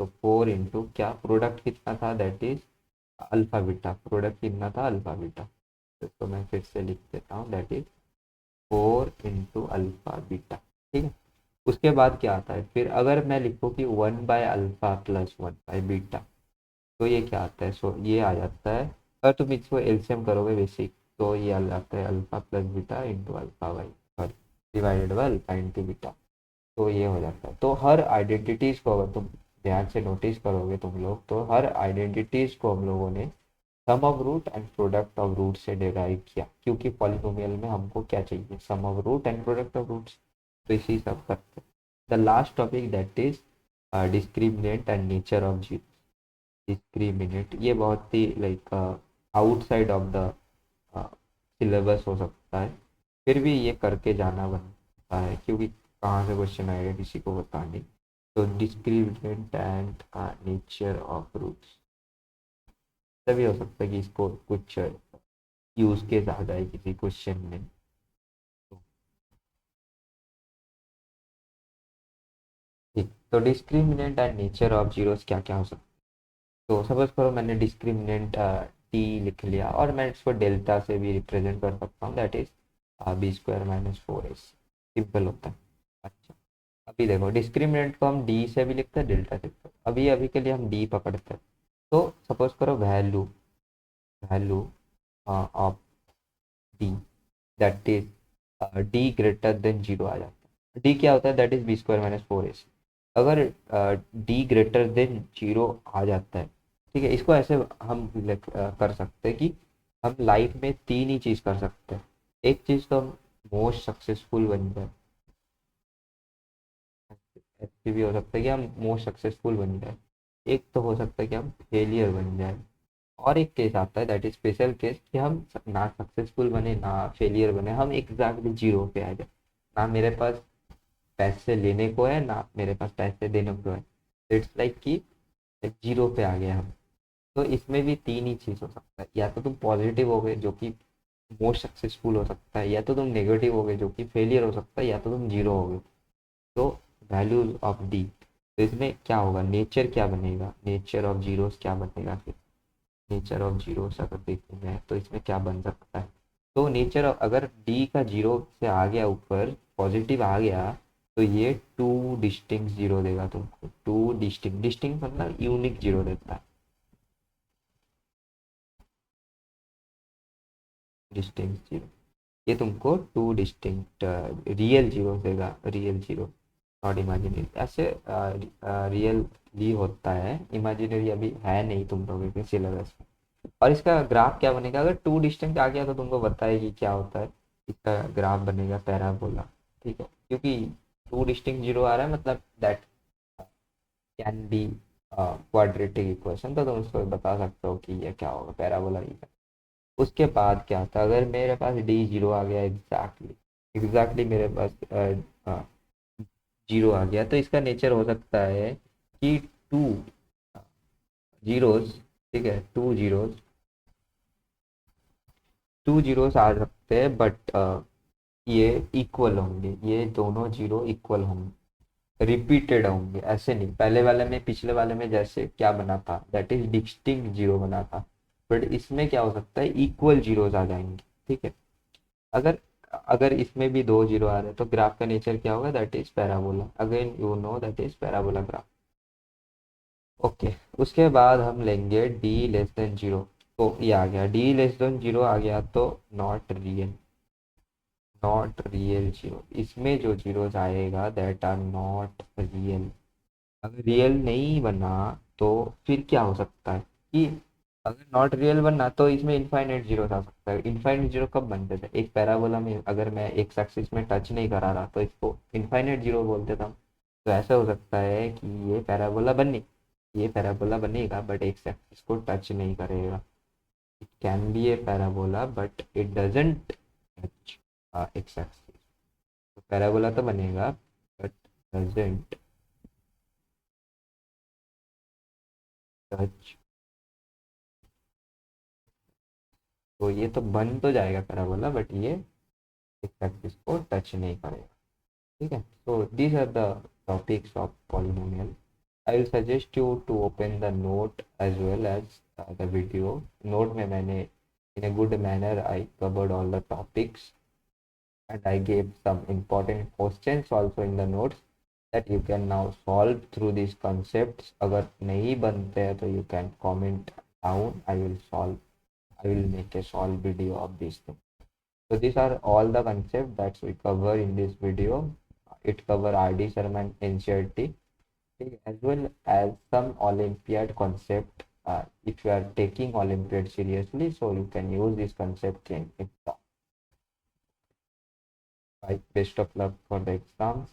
तो 4 इंटू क्या प्रोडक्ट कितना था, that is alpha beta, product कितना था अल्फा बीटा। तो इसको मैं फिर से लिख देता हूँ, that is 4 into alpha beta. ठीक है, उसके बाद क्या आता है फिर, अगर मैं लिखूँ कि 1/अल्फा प्लस 1/बीटा, तो ये क्या आता है, सो ये आ जाता है, अगर तुम इसको एलसीएम करोगे बेसिक, तो ये आ जाता है alpha plus beta into alpha by, sorry, divided by alpha into beta. तो ये हो जाता है। तो हर आइडेंटिटीज को अगर तुम ध्यान से नोटिस करोगे तुम लोग, तो हर आइडेंटिटीज को हम लोगों ने sum of root and product of root से डिराइव किया, क्योंकि पॉलिनोमियल में हमको क्या चाहिए, sum of root and product of roots. तो इसी सब करते हैं। The last topic that is discriminant and nature of zero. Discriminant ये बहुत ही like outside of the syllabus हो सकता है, फिर भी ये करके जाना बनता है, क्योंकि कहाँ से क्वेश्चन आएगा किसी को पता नहीं। तो discriminant and nature of roots, तभी हो सकता है कि इसको कुछ यूज केस आ जाए किसी क्वेश्चन में। ठीक, तो discriminant and nature of zeros क्या क्या हो सकता है। तो सपोज करो मैंने डिस्क्रिमिनेंट टी लिख लिया, और मैं इसको डेल्टा से भी रिप्रेजेंट कर सकता हूँ, that is b² - 4ac। Simple होता है। अच्छा, अभी देखो डिस्क्रिमिनेंट को हम डी से भी लिखते हैं, डेल्टा से लिखते हैं। अभी अभी के लिए हम डी पकड़ते हैं। तो सपोज करो value value of D, that is D greater than zero आ जाता है। डी क्या होता है, दैट इज b² - 4ac। अगर डी ग्रेटर देन जीरो आ जाता है, ठीक है, इसको ऐसे हम कर सकते हैं कि हम लाइफ में तीन ही चीज कर सकते हैं। एक चीज तो हम मोस्ट सक्सेसफुल बन जाए, ऐसे भी हो सकता है कि हम मोस्ट सक्सेसफुल बन जाए। एक तो हो सकता है कि हम फेलियर बन जाए, और एक केस आता है दैट इज स्पेशल केस, कि हम ना सक्सेसफुल बने ना फेलियर बने, हम एग्जैक्टली जीरो पे आ जाए। ना मेरे पास पैसे लेने को है ना मेरे पास पैसे देने को है, इट्स लाइक कि जीरो पे आ गए हम। तो इसमें भी तीन ही चीज हो सकता है, या तो तुम पॉजिटिव हो गए जो कि मोस्ट सक्सेसफुल हो सकता है, या तो तुम नेगेटिव हो गए जो कि फेलियर हो सकता है, या तो तुम जीरो हो गए। तो वैल्यूज ऑफ डी, तो इसमें क्या होगा, नेचर क्या बनेगा, नेचर ऑफ जीरोस क्या बनेगा फिर। नेचर ऑफ जीरोस अगर देखूँ मैं, तो इसमें क्या बन सकता है। तो नेचर ऑफ, अगर डी का जीरो से आ गया ऊपर, पॉजिटिव आ गया, तो ये टू डिस्टिंक्ट जीरो देगा तुमको। टू डिस्टिंक्ट, डिस्टिंक्ट मतलब यूनिक जीरो देता है। डिस्टिंक्ट जीरो, ये तुमको टू डिस्टिंक्ट रियल जीरो देगा, रियल जीरो, नॉट इमेजिनरी। ऐसे रियली होता है, इमेजिनरी अभी है नहीं तुम लोगों के सिलेबस में। और इसका ग्राफ क्या बनेगा, अगर टू डिस्टिंक्ट आ गया तो तुमको बताएगी क्या होता है। इसका ग्राफ बनेगा पैराबोला। ठीक है, क्योंकि टू डिस्टिंक्ट जीरो आ रहा है, मतलब that can be quadratic equation, तो तुम उसको बता सकते हो कि ये क्या होगा, पैराबोला ही है। उसके बाद क्या था, अगर मेरे पास डी जीरो आ गया, एग्जैक्टली एग्जैक्टली मेरे पास जीरो आ गया, तो इसका नेचर हो सकता है कि टू जीरोस, ठीक है, टू जीरोस आ सकते हैं, बट ये इक्वल होंगे, ये दोनों जीरो इक्वल होंगे, रिपीटेड होंगे, ऐसे नहीं। पहले वाले में, पिछले वाले में जैसे क्या बना था, दैट इज डिस्टिंक्ट जीरो बना था, बट इसमें क्या हो सकता है, इक्वल जीरोस आ जाएंगे। ठीक है, अगर अगर इसमें भी दो जीरो आ रहे हैं, तो ग्राफ का नेचर क्या होगा, that is parabola. Again you know that is parabola graph. Okay, उसके बाद हम लेंगे डी लेस देन जीरो। तो ये आ गया, डी लेस देन जीरो आ गया, तो not real, not real zero. इसमें जो जीरोस आएगा दैट आर नॉट रियल। अगर रियल नहीं बना, तो फिर क्या हो सकता है कि, अगर नॉट रियल बनना तो इसमें इनफाइनाइट जीरो आ सकता है। इनफाइनाइट जीरो कब बनते थे, एक पैराबोला में अगर मैं एक एक्सिस में टच नहीं करा रहा, तो इसको इनफाइनाइट जीरो बोलते थे हम। तो ऐसा हो सकता है कि ये पैराबोला बनेगा, बट एक एक्सिस को टच नहीं करेगा। It can be A parabola but it doesn't touch x axis. तो पैराबोला तो बनेगा, बट डजेंट टच। तो ये तो बन तो जाएगा पैराबोला, बट ये एक्स एक्सिस को टच नहीं करेगा। ठीक है, so these are the topics of polynomial. I will suggest you to open the note as well as the video. Note में मैंने in a good manner I covered all the topics and I gave some important questions also in the notes that you can now solve through these concepts. अगर नहीं बनते हैं तो you can comment down. I will make a solve video of these things. So these are all the concepts that we cover in this video. It cover RD Sharma NCERT as well as some Olympiad concept. If you are taking Olympiad seriously, so you can use this concept in exam. Right, best of luck for the exams.